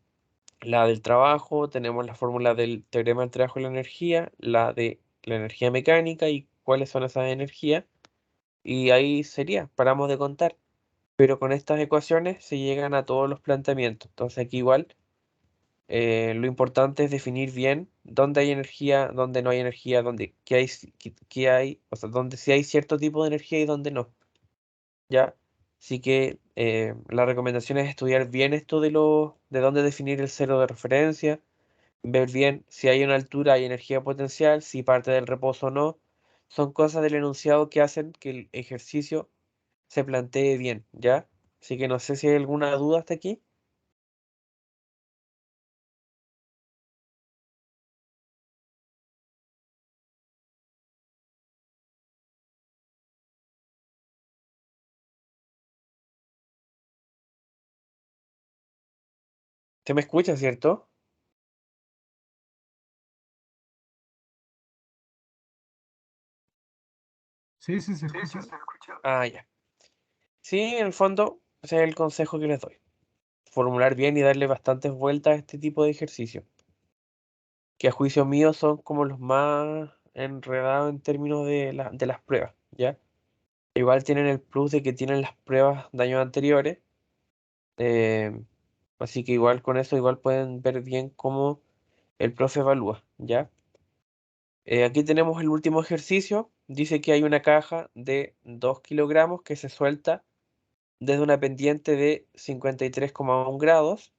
la del trabajo, tenemos la fórmula del teorema del trabajo y la energía, la de la energía mecánica y cuáles son esas energías, y ahí sería, paramos de contar. Pero con estas ecuaciones se llegan a todos los planteamientos. Entonces aquí igual lo importante es definir bien dónde hay energía, dónde no hay energía, dónde qué hay, o sea, dónde sí hay cierto tipo de energía y dónde no. ¿Ya? Así que la recomendación es estudiar bien esto de dónde definir el cero de referencia, ver bien si hay una altura, hay energía potencial, si parte del reposo o no. Son cosas del enunciado que hacen que el ejercicio se plantee bien, ¿ya? Así que no sé si hay alguna duda hasta aquí. ¿Se me escucha, cierto? Sí, sí, se escucha. Ah, ya. Sí, en el fondo, ese es el consejo que les doy. Formular bien y darle bastantes vueltas a este tipo de ejercicio, que a juicio mío son como los más enredados en términos de las pruebas, ¿ya? Igual tienen el plus de que tienen las pruebas de años anteriores. eh, Así que igual con eso igual pueden ver bien cómo el profe evalúa, ¿ya? Aquí tenemos el último ejercicio. Dice que hay una caja de 2 kilogramos que se suelta desde una pendiente de 53,1 grados.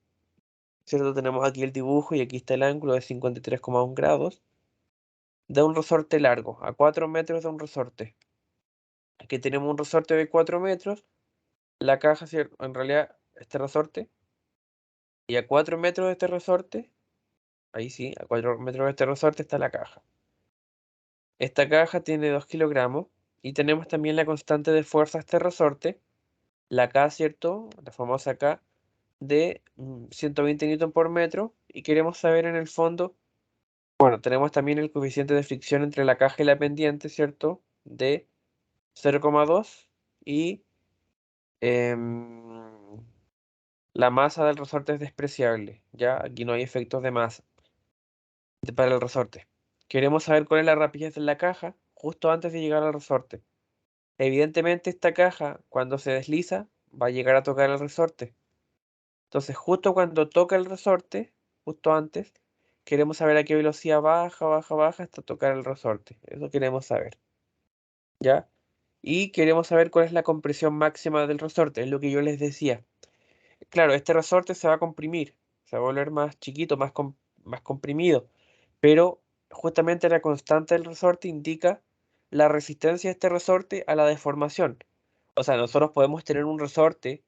¿Cierto? Tenemos aquí el dibujo y aquí está el ángulo de 53,1 grados. De un resorte largo, a 4 metros de un resorte. Aquí tenemos un resorte de 4 metros. La caja, en realidad, este resorte. Y a 4 metros de este resorte, ahí sí, a 4 metros de este resorte está la caja. Esta caja tiene 2 kilogramos y tenemos también la constante de fuerza de este resorte, la K, ¿cierto? La famosa K de 120 newton por metro y queremos saber en el fondo, bueno, tenemos también el coeficiente de fricción entre la caja y la pendiente, ¿cierto? De 0,2 y em, la masa del resorte es despreciable, ¿ya? Aquí no hay efectos de masa para el resorte. Queremos saber cuál es la rapidez de la caja justo antes de llegar al resorte. Evidentemente esta caja cuando se desliza va a llegar a tocar el resorte. Entonces justo cuando toca el resorte, justo antes, queremos saber a qué velocidad baja hasta tocar el resorte. Eso queremos saber. ¿Ya? Y queremos saber cuál es la compresión máxima del resorte, es lo que yo les decía. Claro, este resorte se va a comprimir, se va a volver más chiquito, más comprimido, pero justamente la constante del resorte indica la resistencia de este resorte a la deformación. O sea, nosotros podemos tener un resorte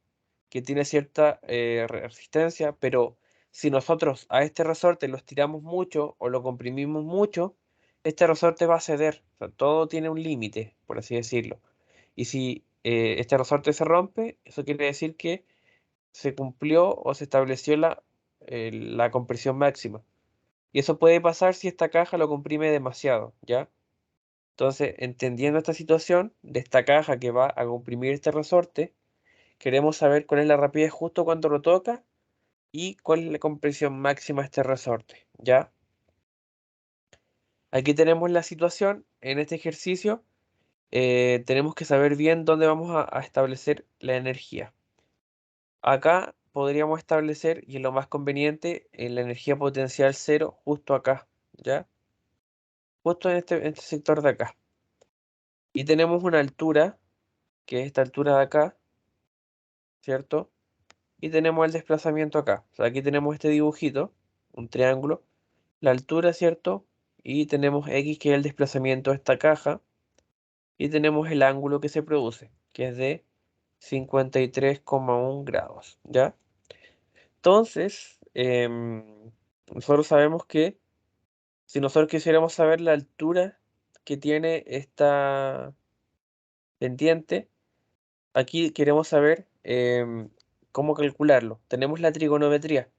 que tiene cierta resistencia, pero si nosotros a este resorte lo estiramos mucho o lo comprimimos mucho, este resorte va a ceder. O sea, todo tiene un límite, por así decirlo. Y si este resorte se rompe, eso quiere decir que se cumplió o se estableció la compresión máxima. Y eso puede pasar si esta caja lo comprime demasiado, ¿ya? Entonces, entendiendo esta situación de esta caja que va a comprimir este resorte, queremos saber cuál es la rapidez justo cuando lo toca y cuál es la compresión máxima de este resorte, ¿ya? Aquí tenemos la situación en este ejercicio. Tenemos que saber bien dónde vamos a establecer la energía. Acá podríamos establecer, y es lo más conveniente, en la energía potencial cero, justo acá, ¿ya? Justo en este sector de acá. Y tenemos una altura, que es esta altura de acá, ¿cierto? Y tenemos el desplazamiento acá. O sea, aquí tenemos este dibujito, un triángulo, la altura, ¿cierto? Y tenemos X, que es el desplazamiento de esta caja, y tenemos el ángulo que se produce, que es de 53,1 grados, ¿ya? Entonces, nosotros sabemos que si nosotros quisiéramos saber la altura que tiene esta pendiente, aquí queremos saber cómo calcularlo. Tenemos la trigonometría,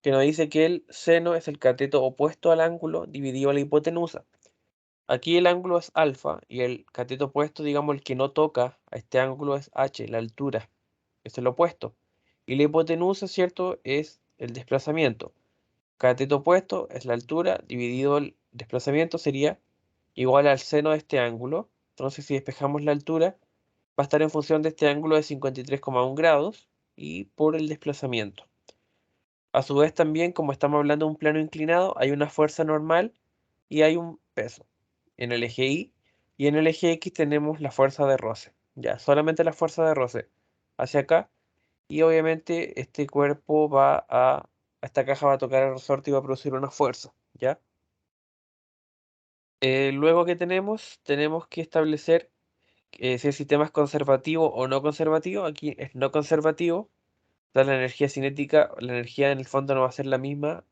que nos dice que el seno es el cateto opuesto al ángulo dividido a la hipotenusa. Aquí el ángulo es alfa y el cateto opuesto, digamos, el que no toca a este ángulo es h, la altura, es el opuesto. Y la hipotenusa, ¿cierto?, es el desplazamiento. Cateto opuesto es la altura dividido el desplazamiento sería igual al seno de este ángulo. Entonces, si despejamos la altura, va a estar en función de este ángulo de 53,1 grados y por el desplazamiento. A su vez también, como estamos hablando de un plano inclinado, hay una fuerza normal y hay un peso en el eje Y, y en el eje X tenemos la fuerza de roce. Ya, solamente la fuerza de roce hacia acá, y obviamente este cuerpo esta caja va a tocar el resorte y va a producir una fuerza, ¿ya? Luego que tenemos que establecer si el sistema es conservativo o no conservativo. Aquí es no conservativo. Da la energía cinética, la energía en el fondo no va a ser la misma,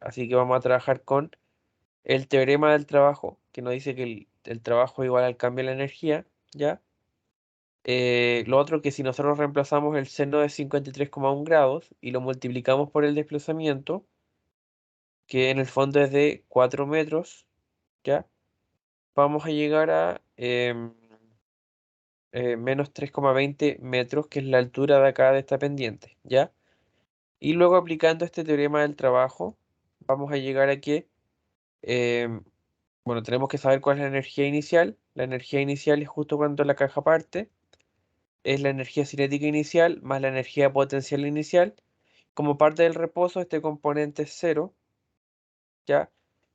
así que vamos a trabajar con el teorema del trabajo, que nos dice que el trabajo es igual al cambio de la energía, ¿ya? Lo otro que si nosotros reemplazamos el seno de 53,1 grados y lo multiplicamos por el desplazamiento, que en el fondo es de 4 metros, ¿ya? Vamos a llegar a menos 3,20 metros, que es la altura de acá de esta pendiente, ¿ya? Y luego aplicando este teorema del trabajo, vamos a llegar a que, bueno, tenemos que saber cuál es la energía inicial, la energía inicial es justo cuando la caja parte, es la energía cinética inicial más la energía potencial inicial. Como parte del reposo, este componente es 0, ¿ya?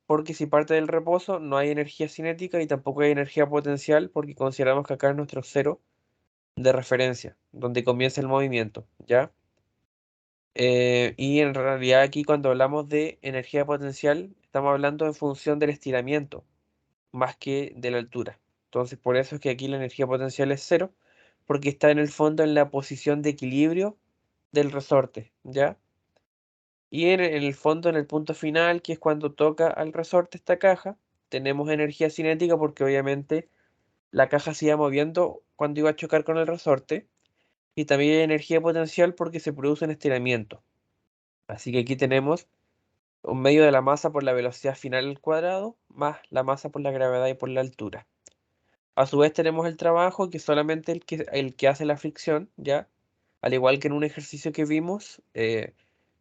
Porque si parte del reposo no hay energía cinética y tampoco hay energía potencial porque consideramos que acá es nuestro 0 de referencia, donde comienza el movimiento, ¿ya? Y en realidad aquí cuando hablamos de energía potencial, estamos hablando en función del estiramiento, más que de la altura. Entonces por eso es que aquí la energía potencial es 0, porque está en el fondo en la posición de equilibrio del resorte, ¿ya? Y en el fondo, en el punto final, que es cuando toca al resorte esta caja, tenemos energía cinética porque obviamente la caja se iba moviendo cuando iba a chocar con el resorte. Y también hay energía potencial porque se produce un estiramiento. Así que aquí tenemos un medio de la masa por la velocidad final al cuadrado, más la masa por la gravedad y por la altura. A su vez tenemos el trabajo, que es solamente el que hace la fricción, ¿ya? Al igual que en un ejercicio que vimos,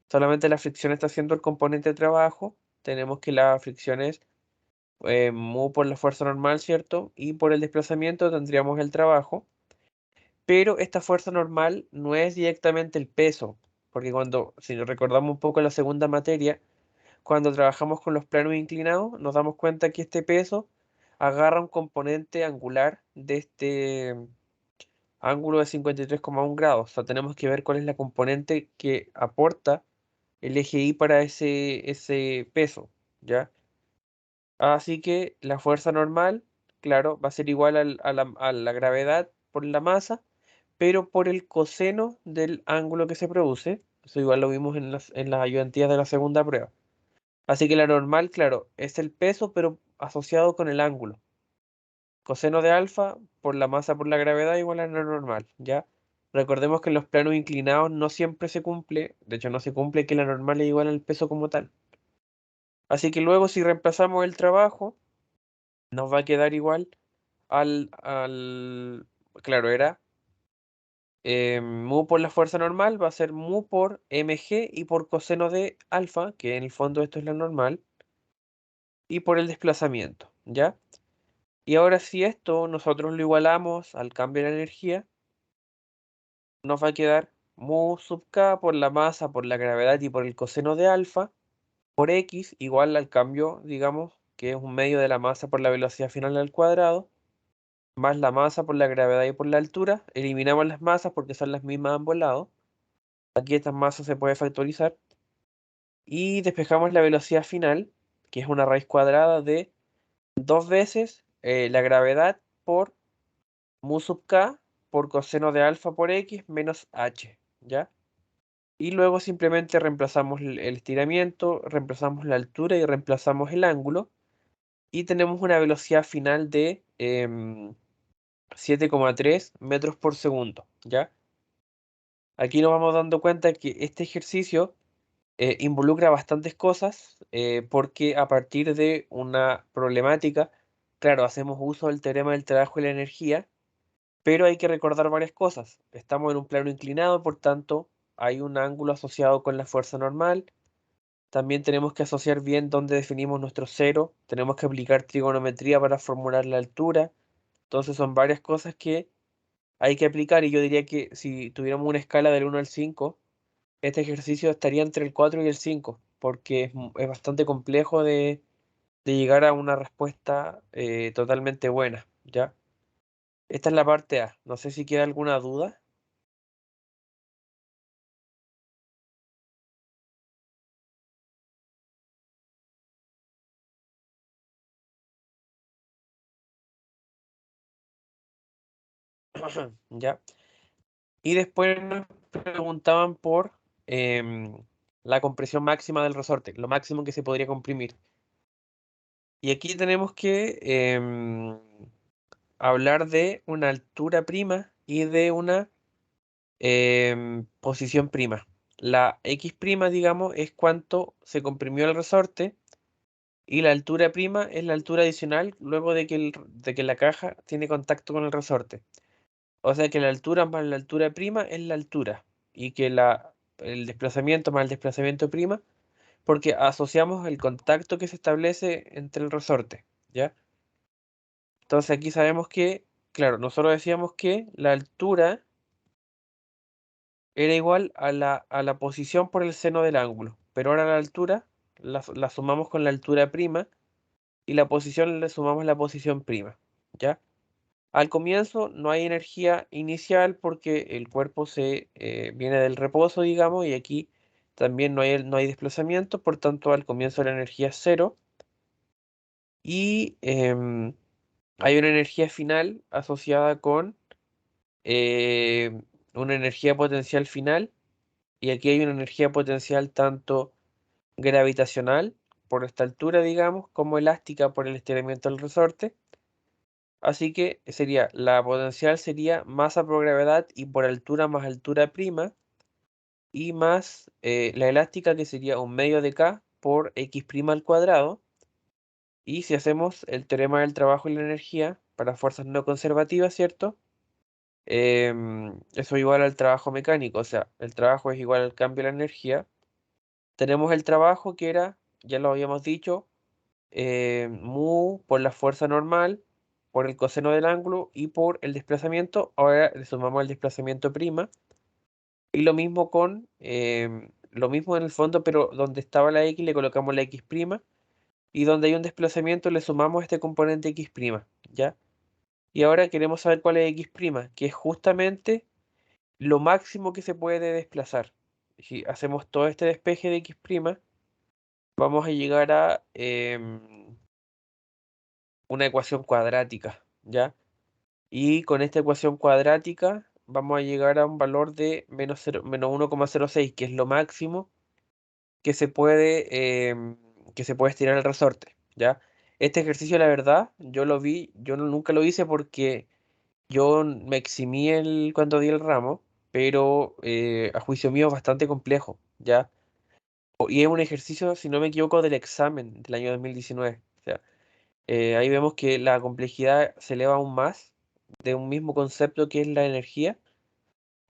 solamente la fricción está haciendo el componente de trabajo. Tenemos que la fricción es mu por la fuerza normal, ¿cierto? Y por el desplazamiento tendríamos el trabajo. Pero esta fuerza normal no es directamente el peso, porque si nos recordamos un poco la segunda materia, cuando trabajamos con los planos inclinados, nos damos cuenta que este peso agarra un componente angular de este ángulo de 53,1 grados. O sea, tenemos que ver cuál es la componente que aporta el eje Y para ese peso, ¿ya? Así que la fuerza normal, claro, va a ser igual a la gravedad por la masa, pero por el coseno del ángulo que se produce. Eso igual lo vimos en las ayudantías de la segunda prueba. Así que la normal, claro, es el peso, pero asociado con el ángulo. Coseno de alfa por la masa por la gravedad igual a la normal, ¿ya? Recordemos que en los planos inclinados no siempre se cumple, de hecho no se cumple que la normal es igual al peso como tal. Así que luego si reemplazamos el trabajo, nos va a quedar igual claro, era mu por la fuerza normal, va a ser mu por mg y por coseno de alfa, que en el fondo esto es la normal, y por el desplazamiento, ¿ya? Y ahora si esto nosotros lo igualamos al cambio de la energía, nos va a quedar mu sub k por la masa, por la gravedad y por el coseno de alfa, por x igual al cambio, digamos, que es un medio de la masa por la velocidad final al cuadrado, más la masa por la gravedad y por la altura. Eliminamos las masas porque son las mismas a ambos lados. Aquí estas masas se puede factorizar. Y despejamos la velocidad final, que es una raíz cuadrada de 2 veces la gravedad por mu sub k por coseno de alfa por x menos h, ¿ya? Y luego simplemente reemplazamos el estiramiento, reemplazamos la altura y reemplazamos el ángulo. Y tenemos una velocidad final de 7,3 metros por segundo, ¿ya? Aquí nos vamos dando cuenta que este ejercicio involucra bastantes cosas porque a partir de una problemática, claro, hacemos uso del teorema del trabajo y la energía, pero hay que recordar varias cosas. Estamos en un plano inclinado, por tanto, hay un ángulo asociado con la fuerza normal. También tenemos que asociar bien dónde definimos nuestro cero. Tenemos que aplicar trigonometría para formular la altura. Entonces son varias cosas que hay que aplicar y yo diría que si tuviéramos una escala del 1 al 5, este ejercicio estaría entre el 4 y el 5, porque es bastante complejo de llegar a una respuesta totalmente buena, ¿ya? Esta es la parte A. No sé si queda alguna duda. ¿Ya? Y después nos preguntaban por em, la compresión máxima del resorte, lo máximo que se podría comprimir. Y aquí tenemos que hablar de una altura prima y de una posición prima. La X prima, digamos, es cuánto se comprimió el resorte y la altura prima es la altura adicional luego de que la caja tiene contacto con el resorte. O sea que la altura más la altura prima es la altura y que el desplazamiento más el desplazamiento prima, porque asociamos el contacto que se establece entre el resorte, ¿ya? Entonces aquí sabemos que, claro, nosotros decíamos que la altura era igual a la posición por el seno del ángulo, pero ahora la altura la sumamos con la altura prima y la posición le sumamos la posición prima, ¿ya? Al comienzo no hay energía inicial porque el cuerpo viene del reposo, digamos, y aquí también no hay desplazamiento, por tanto al comienzo la energía es cero y hay una energía final asociada con una energía potencial final y aquí hay una energía potencial tanto gravitacional por esta altura, digamos, como elástica por el estiramiento del resorte. Así que la potencial sería masa por gravedad y por altura más altura prima y más la elástica que sería un medio de K por X prima al cuadrado. Y si hacemos el teorema del trabajo y la energía para fuerzas no conservativas, ¿cierto? Eso es igual al trabajo mecánico, o sea, el trabajo es igual al cambio de la energía. Tenemos el trabajo que era, ya lo habíamos dicho, mu por la fuerza normal, por el coseno del ángulo y por el desplazamiento. Ahora le sumamos el desplazamiento prima. Y lo mismo en el fondo, pero donde estaba la x le colocamos la x prima. Y donde hay un desplazamiento le sumamos este componente x prima, ¿ya? Y ahora queremos saber cuál es x prima, que es justamente lo máximo que se puede desplazar. Si hacemos todo este despeje de x prima, vamos a llegar a una ecuación cuadrática, ¿ya? Y con esta ecuación cuadrática vamos a llegar a un valor de menos 1,06, que es lo máximo que se puede estirar el resorte, ¿ya? Este ejercicio, la verdad, yo lo vi, yo nunca lo hice porque yo me eximí cuando di el ramo, pero a juicio mío es bastante complejo, ¿ya? Y es un ejercicio, si no me equivoco, del examen del año 2019. O sea, ahí vemos que la complejidad se eleva aún más de un mismo concepto que es la energía,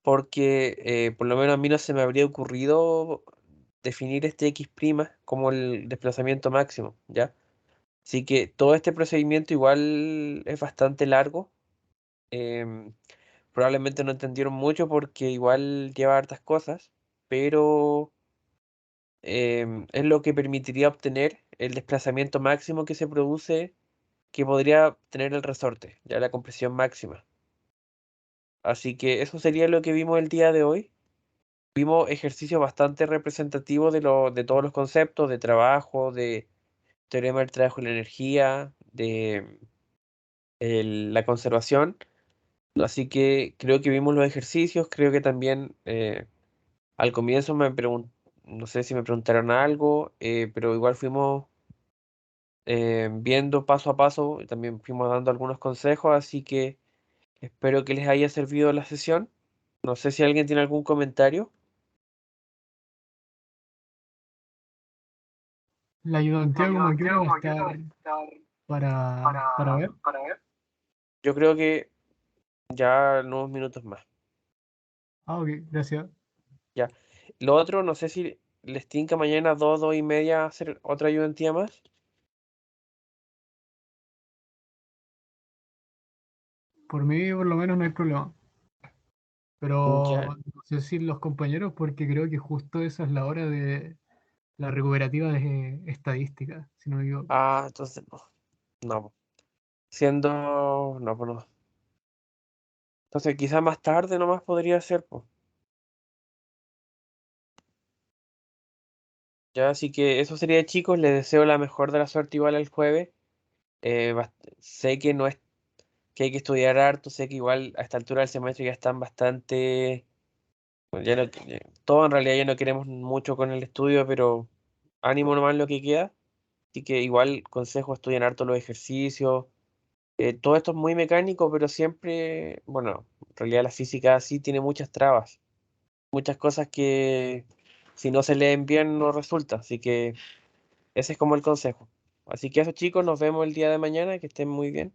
porque por lo menos a mí no se me habría ocurrido definir este x' como el desplazamiento máximo, ¿ya? Así que todo este procedimiento igual es bastante largo. em, Probablemente no entendieron mucho porque igual lleva hartas cosas, pero es lo que permitiría obtener el desplazamiento máximo que se produce, que podría tener el resorte, ya la compresión máxima. Así que eso sería lo que vimos el día de hoy. Vimos ejercicios bastante representativos de todos los conceptos, de trabajo, de teorema del trabajo y la energía, de la conservación. Así que creo que vimos los ejercicios, creo que también al comienzo no sé si me preguntaron algo, pero igual fuimos viendo paso a paso y también fuimos dando algunos consejos, así que espero que les haya servido la sesión. No sé si alguien tiene algún comentario. La ayudantía como que hora va a estar para ver. Yo creo que ya en unos minutos más. Ah, ok, gracias. Ya. Lo otro, no sé si les tinca mañana 2:30 hacer otra ayudantía más. Por mí, por lo menos, no hay problema. Ya. Pero no sé si los compañeros, porque creo que justo esa es la hora de la recuperativa de estadística, si no me equivoco. Ah, entonces no. No, po. No, pues no. Entonces quizás más tarde nomás podría ser, pues. Ya, así que eso sería, chicos. Les deseo la mejor de la suerte igual el jueves. Sé que no es que hay que estudiar harto, sé que igual a esta altura del semestre ya están bastante. Bueno, todo en realidad ya no queremos mucho con el estudio, pero ánimo nomás lo que queda. Así que igual consejo, estudien harto los ejercicios. Todo esto es muy mecánico, pero siempre, bueno, en realidad la física sí tiene muchas trabas, muchas cosas que si no se leen bien no resulta. Así que ese es como el consejo. Así que eso, chicos, nos vemos el día de mañana, que estén muy bien.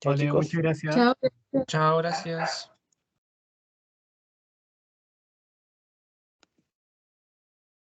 Chao, Vale, chicos. muchas gracias. Chao. Chao, gracias.